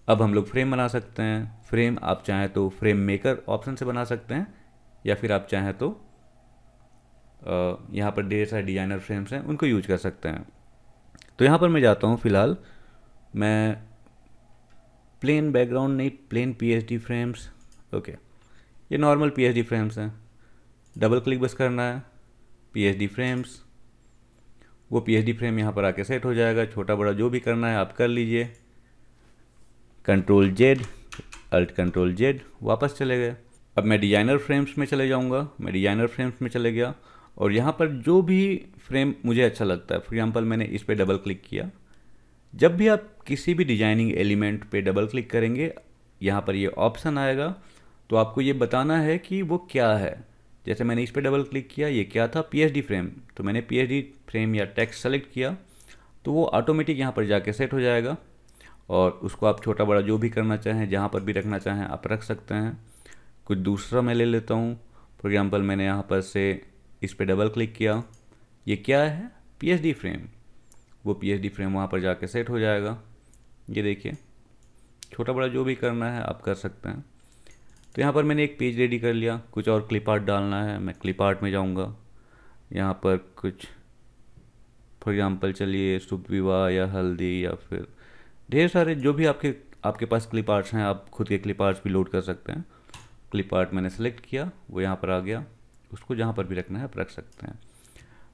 अब हम लोग फ्रेम बना सकते हैं। फ्रेम आप चाहें तो फ्रेम मेकर ऑप्शन से बना सकते हैं, या फिर आप चाहें तो यहाँ पर ढेर सारे डिजाइनर फ्रेम्स हैं, उनको यूज कर सकते हैं। तो यहाँ पर मैं जाता हूँ, फिलहाल मैं प्लेन बैकग्राउंड नहीं, प्लेन पीएसडी फ्रेम्स, ओके, ये नॉर्मल पीएसडी फ्रेम्स हैं। डबल क्लिक बस करना है, पीएसडी फ्रेम्स, वो पीएसडी फ्रेम यहाँ पर आके सेट हो जाएगा। छोटा बड़ा जो भी करना है आप कर लीजिए, control Z, alt control Z, वापस चले गए। अब मैं डिजाइनर फ्रेम्स में चले जाऊँगा, मैं डिजाइनर फ्रेम्स में चले गया, और यहाँ पर जो भी फ्रेम मुझे अच्छा लगता है, फॉर एग्जांपल मैंने इस पर डबल क्लिक किया। जब भी आप किसी भी डिजाइनिंग एलिमेंट पे डबल क्लिक करेंगे, यहाँ पर ये ऑप्शन आएगा, तो आपको ये बताना है कि वो क्या है। जैसे मैंने इस पर डबल क्लिक किया, ये क्या था, पीएसडी फ्रेम, तो मैंने पीएसडी फ्रेम या टेक्स्ट सेलेक्ट किया, तो वो ऑटोमेटिक यहाँ पर जाके सेट हो जाएगा। और उसको आप छोटा बड़ा जो भी करना चाहें, जहाँ पर भी रखना चाहें आप रख सकते हैं। कुछ दूसरा मैं ले लेता हूँ, फॉर एग्जांपल मैंने यहाँ पर से इस पर डबल क्लिक किया, ये क्या है, पीएसडी फ्रेम, वो पीएसडी फ्रेम वहाँ पर जाके सेट हो जाएगा। ये देखिए, छोटा बड़ा जो भी करना है आप कर सकते हैं। तो यहाँ पर मैंने एक पेज रेडी कर लिया, कुछ और क्लिप आर्ट डालना है, मैं क्लिप आर्ट में जाऊँगा। यहाँ पर कुछ फॉर एग्जांपल चलिए शुभ विवाह या हल्दी, या फिर ढेर सारे जो भी आपके पास क्लिप आर्ट्स हैं, आप खुद के क्लिप आर्ट्स भी लोड कर सकते हैं। क्लिप आर्ट मैंने सेलेक्ट किया, वो यहाँ पर आ गया, उसको जहाँ पर भी रखना है आप रख सकते हैं।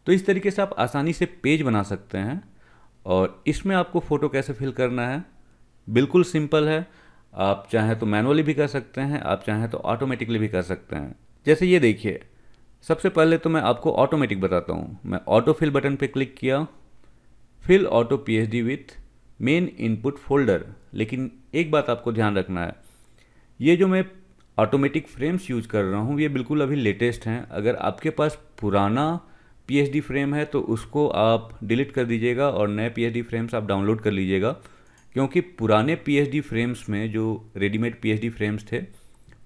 तो इस तरीके से आप आसानी से पेज बना सकते हैं। और इसमें आपको फ़ोटो कैसे फिल करना है, बिल्कुल सिंपल है। आप चाहें तो मैनुअली भी कर सकते हैं, आप चाहें तो ऑटोमेटिकली भी कर सकते हैं। जैसे ये देखिए, सबसे पहले तो मैं आपको ऑटोमेटिक बताता हूँ। मैं ऑटो फिल बटन पे क्लिक किया, fill auto PSD with main input folder. लेकिन एक बात आपको ध्यान रखना है, ये जो मैं ऑटोमेटिक फ्रेम्स यूज कर रहा हूँ ये बिल्कुल अभी लेटेस्ट हैं। अगर आपके पास पुराना पीएसडी फ्रेम है तो उसको आप डिलीट कर दीजिएगा और नए पीएसडी फ्रेम्स आप डाउनलोड कर लीजिएगा, क्योंकि पुराने पीएसडी फ्रेम्स में जो रेडीमेड पीएसडी फ्रेम्स थे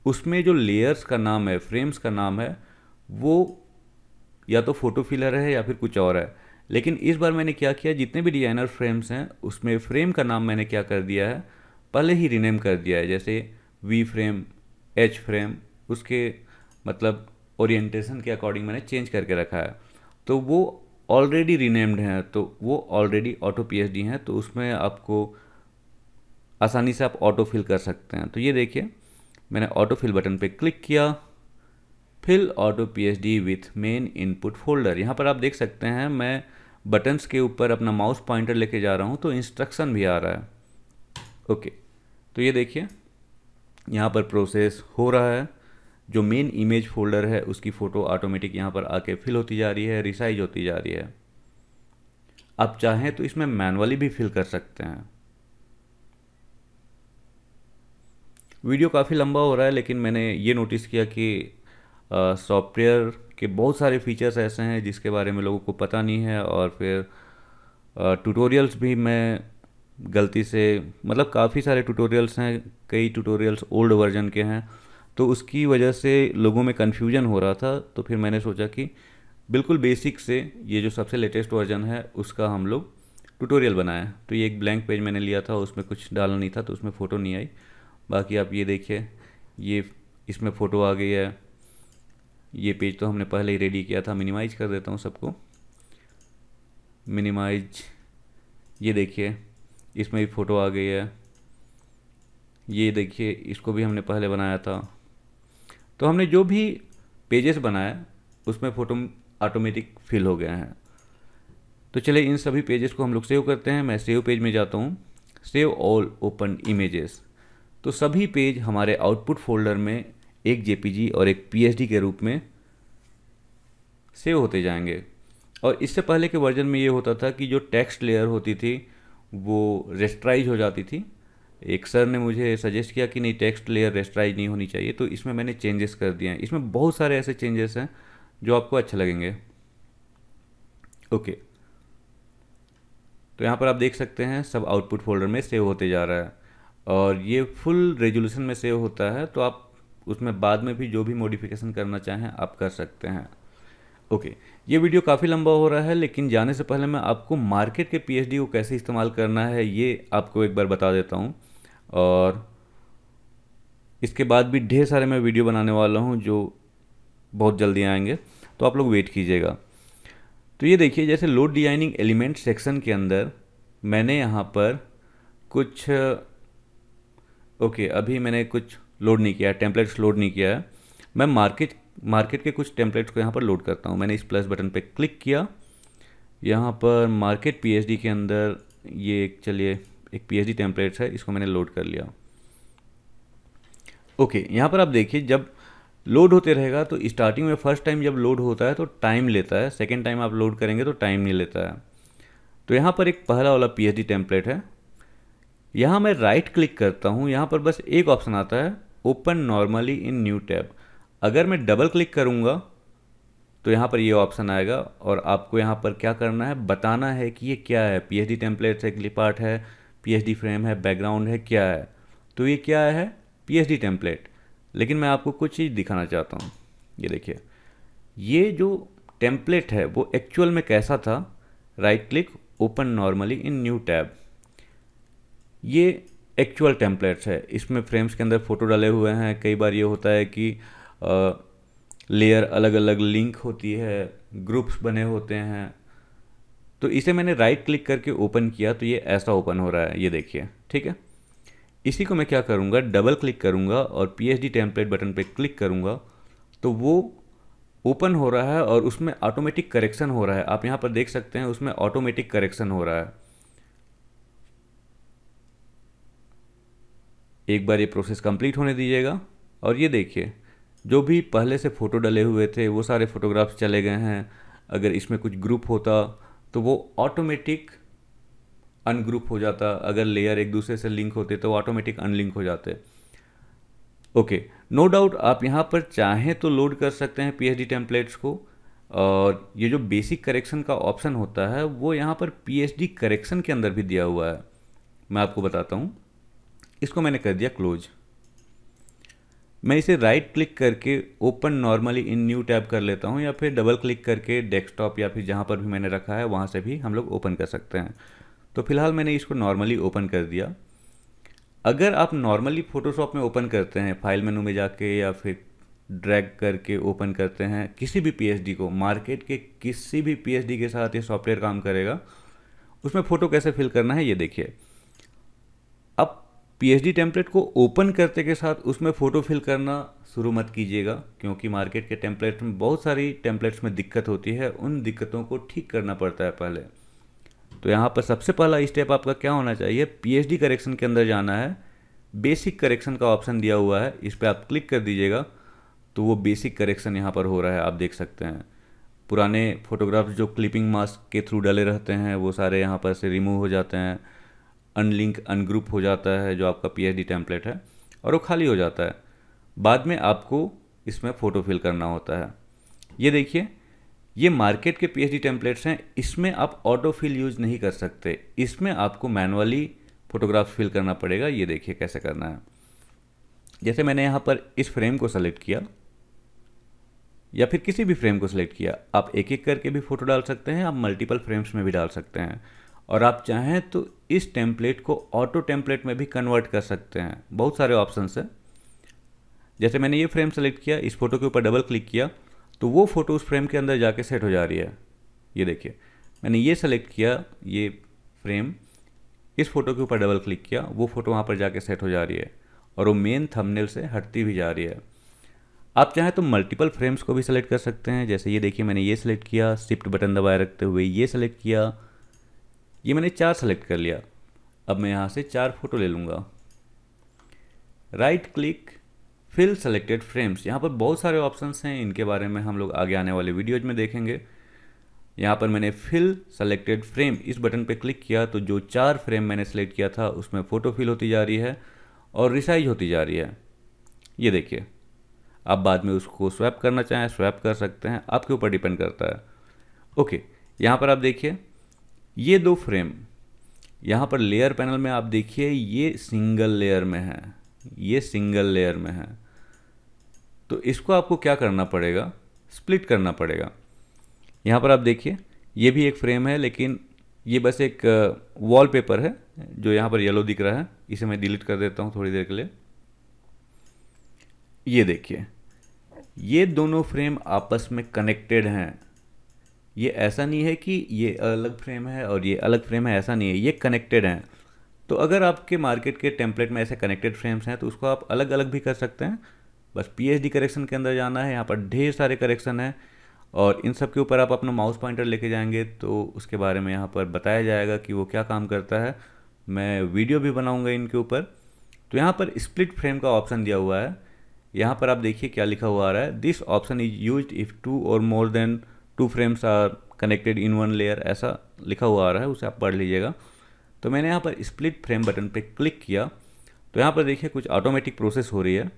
उसमें जो लेयर्स का नाम है, फ्रेम्स का नाम है, वो या तो फोटो फिलर है या फिर कुछ और है। लेकिन इस बार मैंने क्या किया, जितने भी डिजाइनर फ्रेम्स हैं उसमें फ्रेम का नाम मैंने क्या कर दिया है, पहले ही रीनेम कर दिया है। जैसे वी फ्रेम, एच फ्रेम, उसके मतलब ओरिएंटेशन के अकॉर्डिंग मैंने चेंज करके रखा है, तो वो ऑलरेडी रीनेम्ड हैं, तो वो ऑलरेडी ऑटो पीएसडी हैं, तो उसमें आपको आसानी से आप ऑटो फिल कर सकते हैं। तो ये देखिए, मैंने ऑटो फिल बटन पे क्लिक किया, fill auto PSD with main input folder. यहाँ पर आप देख सकते हैं मैं बटन्स के ऊपर अपना माउस पॉइंटर लेके जा रहा हूँ तो इंस्ट्रक्शन भी आ रहा है। ओके, तो ये देखिए यहाँ पर प्रोसेस हो रहा है। जो मेन इमेज फोल्डर है उसकी फ़ोटो ऑटोमेटिक यहाँ पर आके फिल होती जा रही है, रिसाइज होती जा रही है। आप चाहें तो इसमें मैनुअली भी फिल कर सकते हैं। वीडियो काफ़ी लंबा हो रहा है, लेकिन मैंने ये नोटिस किया कि सॉफ्टवेयर के बहुत सारे फीचर्स ऐसे हैं जिसके बारे में लोगों को पता नहीं है, और फिर ट्यूटोरियल्स भी मैं गलती से, मतलब काफ़ी सारे ट्यूटोरियल्स हैं, कई ट्यूटोरियल्स ओल्ड वर्जन के हैं, तो उसकी वजह से लोगों में कन्फ्यूजन हो रहा था। तो फिर मैंने सोचा कि बिल्कुल बेसिक से ये जो सबसे लेटेस्ट वर्जन है उसका हम लोग ट्यूटोरियल बनाएं। तो ये एक ब्लैंक पेज मैंने लिया था, उसमें कुछ डालना नहीं था, तो उसमें फ़ोटो नहीं आई। बाकी आप ये देखिए, ये इसमें फ़ोटो आ गई है। ये पेज तो हमने पहले ही रेडी किया था। मिनिमाइज कर देता हूँ सबको, मिनिमाइज। ये देखिए इसमें भी फ़ोटो आ गई है। ये देखिए इसको भी हमने पहले बनाया था। तो हमने जो भी पेजेस बनाए उसमें फ़ोटो ऑटोमेटिक फिल हो गए हैं। तो चलिए इन सभी पेजेस को हम लोग सेव करते हैं। मैं सेव पेज में जाता हूँ, सेव ऑल ओपन इमेजेस। तो सभी पेज हमारे आउटपुट फोल्डर में एक जेपीजी और एक पीएसडी के रूप में सेव होते जाएंगे। और इससे पहले के वर्जन में ये होता था कि जो टेक्स्ट लेयर होती थी वो रेस्टराइज हो जाती थी। एक सर ने मुझे सजेस्ट किया कि नहीं, टेक्स्ट लेयर रेस्टराइज नहीं होनी चाहिए, तो इसमें मैंने चेंजेस कर दिए हैं। इसमें बहुत सारे ऐसे चेंजेस हैं जो आपको अच्छे लगेंगे। ओके, तो यहाँ पर आप देख सकते हैं सब आउटपुट फोल्डर में सेव होते जा रहा है, और ये फुल रेजोल्यूशन में सेव होता है। तो आप उसमें बाद में भी जो भी मॉडिफिकेशन करना चाहें आप कर सकते हैं। ओके, ये वीडियो काफ़ी लंबा हो रहा है, लेकिन जाने से पहले मैं आपको मार्केट के पीएचडी को कैसे इस्तेमाल करना है ये आपको एक बार बता देता हूँ। और इसके बाद भी ढेर सारे मैं वीडियो बनाने वाला हूँ जो बहुत जल्दी आएंगे, तो आप लोग वेट कीजिएगा। तो ये देखिए, जैसे लोड डिजाइनिंग एलिमेंट सेक्शन के अंदर मैंने यहाँ पर कुछ अभी मैंने कुछ लोड नहीं किया है, टेम्पलेट्स लोड नहीं किया है। मैं मार्केट के कुछ टेम्पलेट्स को यहाँ पर लोड करता हूँ। मैंने इस प्लस बटन पे क्लिक किया, यहाँ पर मार्केट पीएचडी के अंदर ये चलिए एक पीएचडी टेम्पलेट्स है, इसको मैंने लोड कर लिया। ओके, यहाँ पर आप देखिए जब लोड होते रहेगा तो स्टार्टिंग में फर्स्ट टाइम जब लोड होता है तो टाइम लेता है, सेकेंड टाइम आप लोड करेंगे तो टाइम नहीं लेता है। तो यहाँ पर एक पहला वाला पीएचडी टेम्पलेट है, यहाँ मैं राइट क्लिक करता हूँ, यहाँ पर बस एक ऑप्शन आता है open normally in new tab. अगर मैं डबल क्लिक करूँगा तो यहाँ पर ये ऑप्शन आएगा, और आपको यहाँ पर क्या करना है, बताना है कि ये क्या है। पीएचडी टेम्पलेट्स है, क्लिप आर्ट है, पीएचडी फ्रेम है, बैकग्राउंड है, क्या है। तो ये क्या है, पीएचडी टेम्पलेट। लेकिन मैं आपको कुछ चीज़ दिखाना चाहता हूँ। ये देखिए, ये जो टेम्पलेट है वो एक्चुअल में कैसा था। Right click, open normally in new tab. ये एक्चुअल टेम्पलेट्स है, इसमें फ्रेम्स के अंदर फ़ोटो डाले हुए हैं। कई बार ये होता है कि लेयर अलग अलग लिंक होती है, ग्रुप्स बने होते हैं। तो इसे मैंने राइट क्लिक करके ओपन किया तो ये ऐसा ओपन हो रहा है, ये देखिए, ठीक है। इसी को मैं क्या करूँगा, डबल क्लिक करूँगा और पीएचडी टेम्पलेट बटन पे क्लिक करूँगा तो वो ओपन हो रहा है और उसमें ऑटोमेटिक करेक्शन हो रहा है। आप यहाँ पर देख सकते हैं उसमें ऑटोमेटिक करेक्शन हो रहा है। एक बार ये प्रोसेस कंप्लीट होने दीजिएगा, और ये देखिए जो भी पहले से फ़ोटो डले हुए थे वो सारे फोटोग्राफ्स चले गए हैं। अगर इसमें कुछ ग्रुप होता तो वो ऑटोमेटिक अनग्रुप हो जाता, अगर लेयर एक दूसरे से लिंक होते तो ऑटोमेटिक अनलिंक हो जाते। ओके, नो डाउट आप यहाँ पर चाहें तो लोड कर सकते हैं पीएचडी टेम्पलेट्स को, और ये जो बेसिक करेक्शन का ऑप्शन होता है वो यहाँ पर पीएचडी करेक्शन के अंदर भी दिया हुआ है। मैं आपको बताता हूँ, इसको मैंने कर दिया क्लोज। मैं इसे राइट क्लिक करके open normally in new tab कर लेता हूँ, या फिर डबल क्लिक करके डेस्कटॉप या फिर जहाँ पर भी मैंने रखा है वहाँ से भी हम लोग ओपन कर सकते हैं। तो फिलहाल मैंने इसको नॉर्मली ओपन कर दिया। अगर आप नॉर्मली फ़ोटोशॉप में ओपन करते हैं, फाइल मेनू में जाके या फिर ड्रैग करके ओपन करते हैं किसी भी पीएचडी को, मार्केट के किसी भी पीएचडी के साथ ये सॉफ्टवेयर काम करेगा। उसमें फ़ोटो कैसे फिल करना है ये देखिए। अब पीएचडी टेम्पलेट को ओपन करते के साथ उसमें फ़ोटो फिल करना शुरू मत कीजिएगा, क्योंकि मार्केट के टेम्पलेट में बहुत सारी टेम्पलेट्स में दिक्कत होती है, उन दिक्कतों को ठीक करना पड़ता है पहले। तो यहाँ पर सबसे पहला स्टेप आपका क्या होना चाहिए, पीएचडी करेक्शन के अंदर जाना है। बेसिक करेक्शन का ऑप्शन दिया हुआ है, इस पर आप क्लिक कर दीजिएगा। तो वो बेसिक करेक्शन यहाँ पर हो रहा है, आप देख सकते हैं। पुराने फोटोग्राफ्स जो क्लिपिंग मास्क के थ्रू डले रहते हैं वो सारे यहाँ पर से रिमूव हो जाते हैं, अनलिंक अनग्रुप हो जाता है जो आपका पीएचडी टेम्पलेट है, और वो खाली हो जाता है। बाद में आपको इसमें फ़ोटो फिल करना होता है। ये देखिए, ये मार्केट के पीएचडी टेम्पलेट्स हैं, इसमें आप ऑटो फिल यूज़ नहीं कर सकते, इसमें आपको मैनुअली फ़ोटोग्राफ फिल करना पड़ेगा। ये देखिए कैसे करना है। जैसे मैंने यहाँ पर इस फ्रेम को सेलेक्ट किया या फिर किसी भी फ्रेम को सिलेक्ट किया, आप एक एक करके भी फ़ोटो डाल सकते हैं, आप मल्टीपल फ्रेम्स में भी डाल सकते हैं, और आप चाहें तो इस टेम्पलेट को ऑटो टेम्पलेट में भी कन्वर्ट कर सकते हैं। बहुत सारे ऑप्शंस हैं। जैसे मैंने ये फ्रेम सेलेक्ट किया, इस फोटो के ऊपर डबल क्लिक किया तो वो फ़ोटो उस फ्रेम के अंदर जाके सेट हो जा रही है। ये देखिए, मैंने ये सेलेक्ट किया, ये फ्रेम, इस फोटो के ऊपर डबल क्लिक किया, वो फ़ोटो वहाँ पर जाके सेट हो जा रही है और वो मेन थंबनेल से हटती भी जा रही है। आप चाहें तो मल्टीपल फ्रेम्स को भी सेलेक्ट कर सकते हैं। जैसे ये देखिए, मैंने ये सेलेक्ट किया, शिफ्ट बटन दबाए रखते हुए ये सेलेक्ट किया, ये मैंने 4 सेलेक्ट कर लिया। अब मैं यहाँ से 4 फोटो ले लूँगा, right click, fill selected frames. यहाँ पर बहुत सारे ऑप्शंस हैं, इनके बारे में हम लोग आगे आने वाले वीडियोज में देखेंगे। यहाँ पर मैंने फिल सेलेक्टेड फ्रेम इस बटन पे क्लिक किया तो जो 4 फ्रेम मैंने सेलेक्ट किया था उसमें फ़ोटो फिल होती जा रही है और रिसाइज होती जा रही है। ये देखिए, आप बाद में उसको स्वैप करना चाहें स्वैप कर सकते हैं, आपके ऊपर डिपेंड करता है। ओके, यहाँ पर आप देखिए ये 2 फ्रेम, यहाँ पर लेयर पैनल में आप देखिए ये सिंगल लेयर में है, ये सिंगल लेयर में है। तो इसको आपको क्या करना पड़ेगा, स्प्लिट करना पड़ेगा। यहाँ पर आप देखिए ये भी एक फ्रेम है, लेकिन ये बस एक वॉलपेपर है जो यहाँ पर येलो दिख रहा है। इसे मैं डिलीट कर देता हूँ थोड़ी देर के लिए। ये देखिए, ये दोनों फ्रेम आपस में कनेक्टेड हैं। ये ऐसा नहीं है कि ये अलग फ्रेम है और ये अलग फ्रेम है, ऐसा नहीं है, ये कनेक्टेड हैं। तो अगर आपके मार्केट के टेम्पलेट में ऐसे कनेक्टेड फ्रेम्स हैं तो उसको आप अलग अलग भी कर सकते हैं। बस पीएचडी करेक्शन के अंदर जाना है, यहाँ पर ढेर सारे करेक्शन हैं और इन सब के ऊपर आप अपना माउस पॉइंटर लेके जाएंगे तो उसके बारे में यहाँ पर बताया जाएगा कि वो क्या काम करता है। मैं वीडियो भी बनाऊँगा इनके ऊपर। तो यहाँ पर स्प्लिट फ्रेम का ऑप्शन दिया हुआ है। यहाँ पर आप देखिए क्या लिखा हुआ आ रहा है, this option is used if 2 और more than 2 frames are connected in 1 layer, ऐसा लिखा हुआ आ रहा है, उसे आप पढ़ लीजिएगा। तो मैंने यहाँ पर स्प्लिट फ्रेम बटन पे क्लिक किया तो यहाँ पर देखिए कुछ ऑटोमेटिक प्रोसेस हो रही है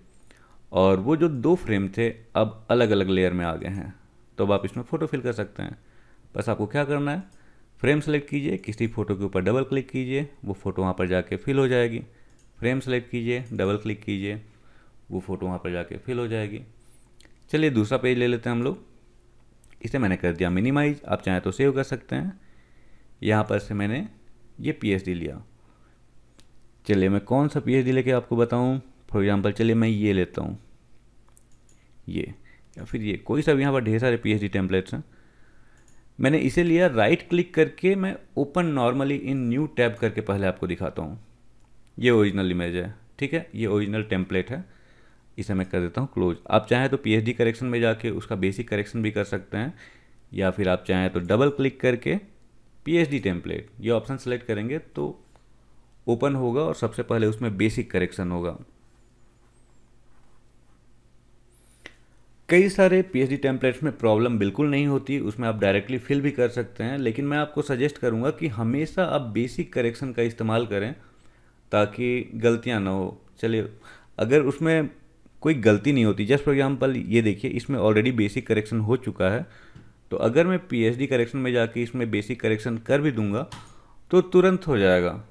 और वो जो 2 फ्रेम थे अब अलग अलग लेयर में आ गए हैं। तो अब आप इसमें फ़ोटो फिल कर सकते हैं। बस आपको क्या करना है, फ्रेम सेलेक्ट कीजिए, किसी फ़ोटो के ऊपर डबल क्लिक कीजिए, वो फ़ोटो वहाँ पर जाके फिल हो जाएगी। फ्रेम सेलेक्ट कीजिए, डबल क्लिक कीजिए, वो फ़ोटो वहाँ पर जाके फिल हो जाएगी। चलिए दूसरा पेज ले लेते हैं हम लोग। इसे मैंने कर दिया मिनिमाइज, आप चाहें तो सेव कर सकते हैं। यहाँ पर से मैंने ये पीएचडी लिया। चलिए मैं कौन सा पीएचडी लेके आपको बताऊँ। फॉर एग्जांपल चलिए मैं ये लेता हूँ, ये या फिर ये, कोई सा भी। यहाँ पर ढेर सारे पीएचडी टेम्पलेट्स हैं। मैंने इसे लिया, राइट क्लिक करके मैं open normally in new tab करके पहले आपको दिखाता हूँ। ये ओरिजिनल इमेज है, ठीक है, ये ओरिजिनल टेम्पलेट है। इसे मैं कर देता हूँ क्लोज। आप चाहें तो पीएचडी करेक्शन में जाके उसका बेसिक करेक्शन भी कर सकते हैं, या फिर आप चाहें तो डबल क्लिक करके पीएचडी टेम्पलेट ये ऑप्शन सेलेक्ट करेंगे तो ओपन होगा और सबसे पहले उसमें बेसिक करेक्शन होगा। कई सारे पीएचडी टेम्पलेट्स में प्रॉब्लम बिल्कुल नहीं होती, उसमें आप डायरेक्टली फिल भी कर सकते हैं, लेकिन मैं आपको सजेस्ट करूंगा कि हमेशा आप बेसिक करेक्शन का इस्तेमाल करें ताकि गलतियां ना हो। चलिए, अगर उसमें कोई गलती नहीं होती, जस्ट फॉर एग्जांपल ये देखिए इसमें ऑलरेडी बेसिक करेक्शन हो चुका है, तो अगर मैं पीएचडी करेक्शन में जाके इसमें बेसिक करेक्शन कर भी दूंगा तो तुरंत हो जाएगा।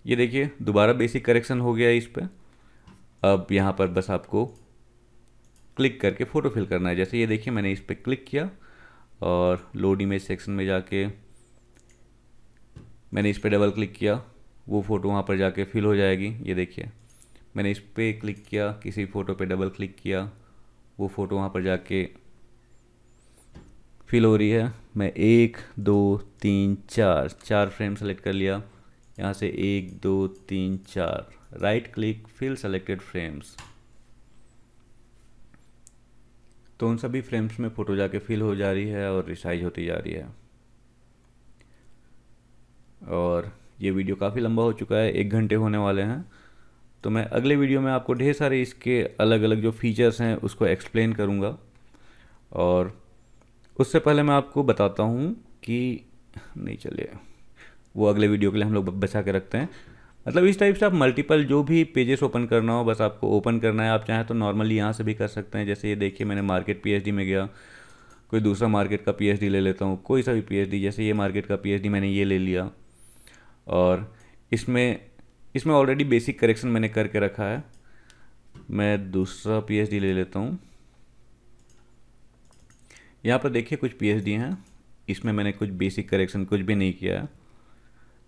ये देखिए दोबारा बेसिक करेक्शन हो गया इस पर। अब यहाँ पर बस आपको क्लिक करके फ़ोटो फिल करना है। जैसे ये देखिए मैंने इस पर क्लिक किया और लोड इमेज सेक्शन में जाके मैंने इस पर डबल क्लिक किया, वो फ़ोटो वहाँ पर जाके फिल हो जाएगी। ये देखिए मैंने इस पर क्लिक किया, किसी फ़ोटो पे डबल क्लिक किया, वो फ़ोटो वहाँ पर जाके फिल हो रही है। मैं 1 2 3 4 फ्रेम सेलेक्ट कर लिया, यहाँ से 1 2 3 4, right click, fill selected frames. तो उन सभी फ्रेम्स में फ़ोटो जाके फिल हो जा रही है और रिसाइज होती जा रही है। और ये वीडियो काफ़ी लंबा हो चुका है, 1 घंटे होने वाले हैं। तो मैं अगले वीडियो में आपको ढेर सारे इसके अलग अलग जो फीचर्स हैं उसको एक्सप्लेन करूँगा। और उससे पहले मैं आपको बताता हूँ कि नहीं, चलिए वो अगले वीडियो के लिए हम लोग बचा के रखते हैं। मतलब इस टाइप से आप मल्टीपल जो भी पेजेस ओपन करना हो, बस आपको ओपन करना है। आप चाहें तो नॉर्मली यहाँ से भी कर सकते हैं। जैसे ये देखिए, मैंने मार्केट पीएचडी में गया, कोई दूसरा मार्केट का पीएचडी ले लेता हूँ, कोई सा भी पीएचडी, जैसे ये मार्केट का पीएचडी मैंने ये ले लिया। और इसमें इसमें ऑलरेडी बेसिक करेक्शन मैंने करके रखा है। मैं दूसरा पीएचडी ले लेता हूँ। यहाँ पर देखिए कुछ पीएचडी हैं, इसमें मैंने कुछ बेसिक करेक्शन कुछ भी नहीं किया है।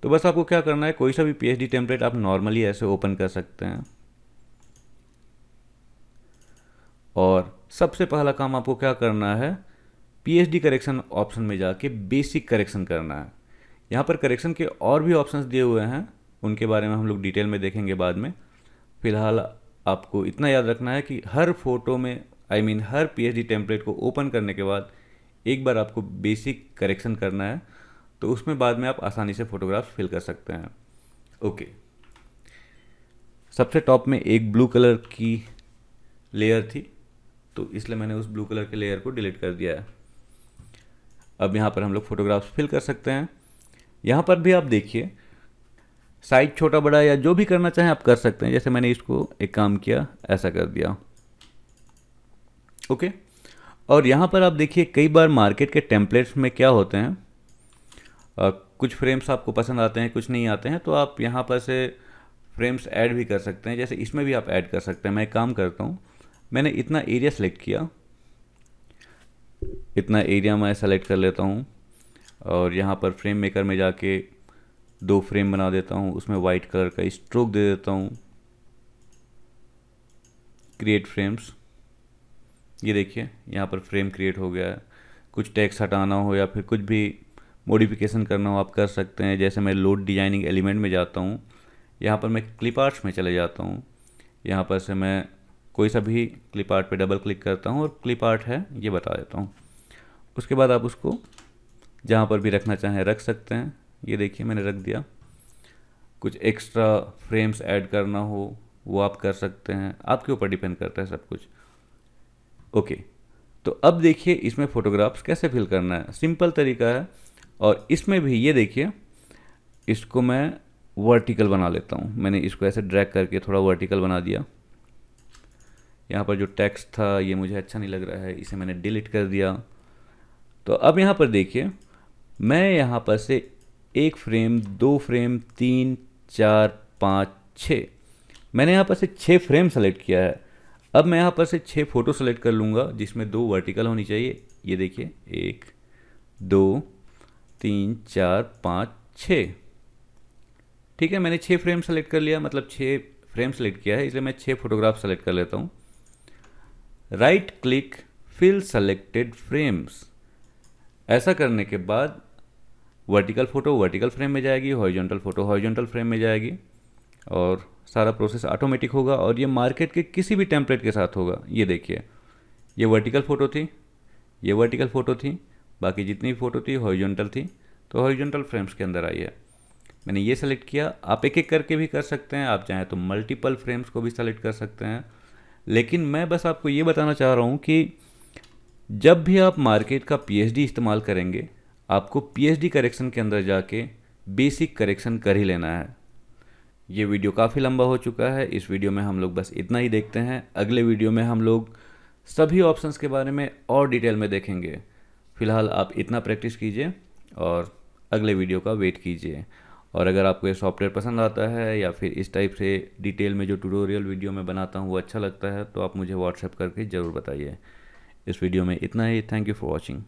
तो बस आपको क्या करना है, कोई सा भी पीएचडी टेम्पलेट आप नॉर्मली ऐसे ओपन कर सकते हैं। और सबसे पहला काम आपको क्या करना है, पीएचडी करेक्शन ऑप्शन में जाके बेसिक करेक्शन करना है। यहाँ पर करेक्शन के और भी ऑप्शंस दिए हुए हैं, उनके बारे में हम लोग डिटेल में देखेंगे बाद में। फिलहाल आपको इतना याद रखना है कि हर फोटो में, हर पीएचडी टेम्पलेट को ओपन करने के बाद एक बार आपको बेसिक करेक्शन करना है, तो उसमें बाद में आप आसानी से फोटोग्राफ्स फिल कर सकते हैं। ओके, सबसे टॉप में एक ब्लू कलर की लेयर थी, तो इसलिए मैंने उस ब्लू कलर के लेयर को डिलीट कर दिया है। अब यहाँ पर हम लोग फोटोग्राफ्स फिल कर सकते हैं। यहाँ पर भी आप देखिए, साइज छोटा बड़ा या जो भी करना चाहें आप कर सकते हैं। जैसे मैंने इसको एक काम किया, ऐसा कर दिया। ओके, और यहाँ पर आप देखिए कई बार मार्केट के टेम्पलेट्स में क्या होते हैं, कुछ फ्रेम्स आपको पसंद आते हैं, कुछ नहीं आते हैं, तो आप यहाँ पर से फ्रेम्स ऐड भी कर सकते हैं। जैसे इसमें भी आप ऐड कर सकते हैं। मैं एक काम करता हूँ, मैंने इतना एरिया सेलेक्ट किया, इतना एरिया मैं सेलेक्ट कर लेता हूँ और यहाँ पर फ्रेम मेकर में जाके 2 फ्रेम बना देता हूँ। उसमें वाइट कलर का स्ट्रोक दे देता हूँ, क्रिएट फ्रेम्स। ये देखिए यहाँ पर फ्रेम क्रिएट हो गया है। कुछ टेक्स्ट हटाना हो या फिर कुछ भी मॉडिफिकेशन करना हो आप कर सकते हैं। जैसे मैं लोड डिजाइनिंग एलिमेंट में जाता हूँ, यहाँ पर मैं क्लिप आर्ट्स में चले जाता हूँ। यहाँ पर से मैं कोई सा भी क्लिप आर्ट पे डबल क्लिक करता हूँ और क्लिप आर्ट है ये बता देता हूँ। उसके बाद आप उसको जहाँ पर भी रखना चाहें रख सकते हैं। ये देखिए मैंने रख दिया। कुछ एक्स्ट्रा फ्रेम्स ऐड करना हो वो आप कर सकते हैं, आपके ऊपर डिपेंड करता है सब कुछ। ओके, तो अब देखिए इसमें फ़ोटोग्राफ्स कैसे फिल करना है, सिंपल तरीका है। और इसमें भी ये देखिए, इसको मैं वर्टिकल बना लेता हूँ। मैंने इसको ऐसे ड्रैग करके थोड़ा वर्टिकल बना दिया। यहाँ पर जो टेक्स्ट था ये मुझे अच्छा नहीं लग रहा है, इसे मैंने डिलीट कर दिया। तो अब यहाँ पर देखिए, मैं यहाँ पर से 1 फ्रेम, 2 फ्रेम, 3, 4, 5, 6, मैंने यहाँ पर से 6 फ्रेम सेलेक्ट किया है। अब मैं यहाँ पर से 6 फ़ोटो सेलेक्ट कर लूँगा जिसमें 2 वर्टिकल होनी चाहिए। ये देखिए 1, 2, 3, 4, 5, 6। ठीक है, मैंने 6 फ्रेम सेलेक्ट कर लिया, मतलब 6 फ्रेम सेलेक्ट किया है, इसलिए मैं 6 फोटोग्राफ सेलेक्ट कर लेता हूँ। Right click, fill selected frames. ऐसा करने के बाद वर्टिकल फ़ोटो वर्टिकल फ्रेम में जाएगी, हॉरिजॉन्टल फ़ोटो हॉरिजॉन्टल फ्रेम में जाएगी और सारा प्रोसेस ऑटोमेटिक होगा। और ये मार्केट के किसी भी टेम्पलेट के साथ होगा। ये देखिए, ये वर्टिकल फ़ोटो थी, ये वर्टिकल फ़ोटो थी, बाकी जितनी फ़ोटो थी हॉरिजॉन्टल थी, तो हॉरिजॉन्टल फ्रेम्स के अंदर आई है। मैंने ये सेलेक्ट किया। आप एक एक करके भी कर सकते हैं, आप चाहें तो मल्टीपल फ्रेम्स को भी सेलेक्ट कर सकते हैं। लेकिन मैं बस आपको ये बताना चाह रहा हूँ कि जब भी आप मार्केट का पीएचडी इस्तेमाल करेंगे, आपको पीएचडी करेक्शन के अंदर जाके बेसिक करेक्शन कर ही लेना है। ये वीडियो काफ़ी लंबा हो चुका है, इस वीडियो में हम लोग बस इतना ही देखते हैं। अगले वीडियो में हम लोग सभी ऑप्शंस के बारे में और डिटेल में देखेंगे। फ़िलहाल आप इतना प्रैक्टिस कीजिए और अगले वीडियो का वेट कीजिए। और अगर आपको ये सॉफ्टवेयर पसंद आता है या फिर इस टाइप से डिटेल में जो ट्यूटोरियल वीडियो मैं बनाता हूँ वो अच्छा लगता है, तो आप मुझे व्हाट्सएप करके ज़रूर बताइए। इस वीडियो में इतना ही। Thank you for watching.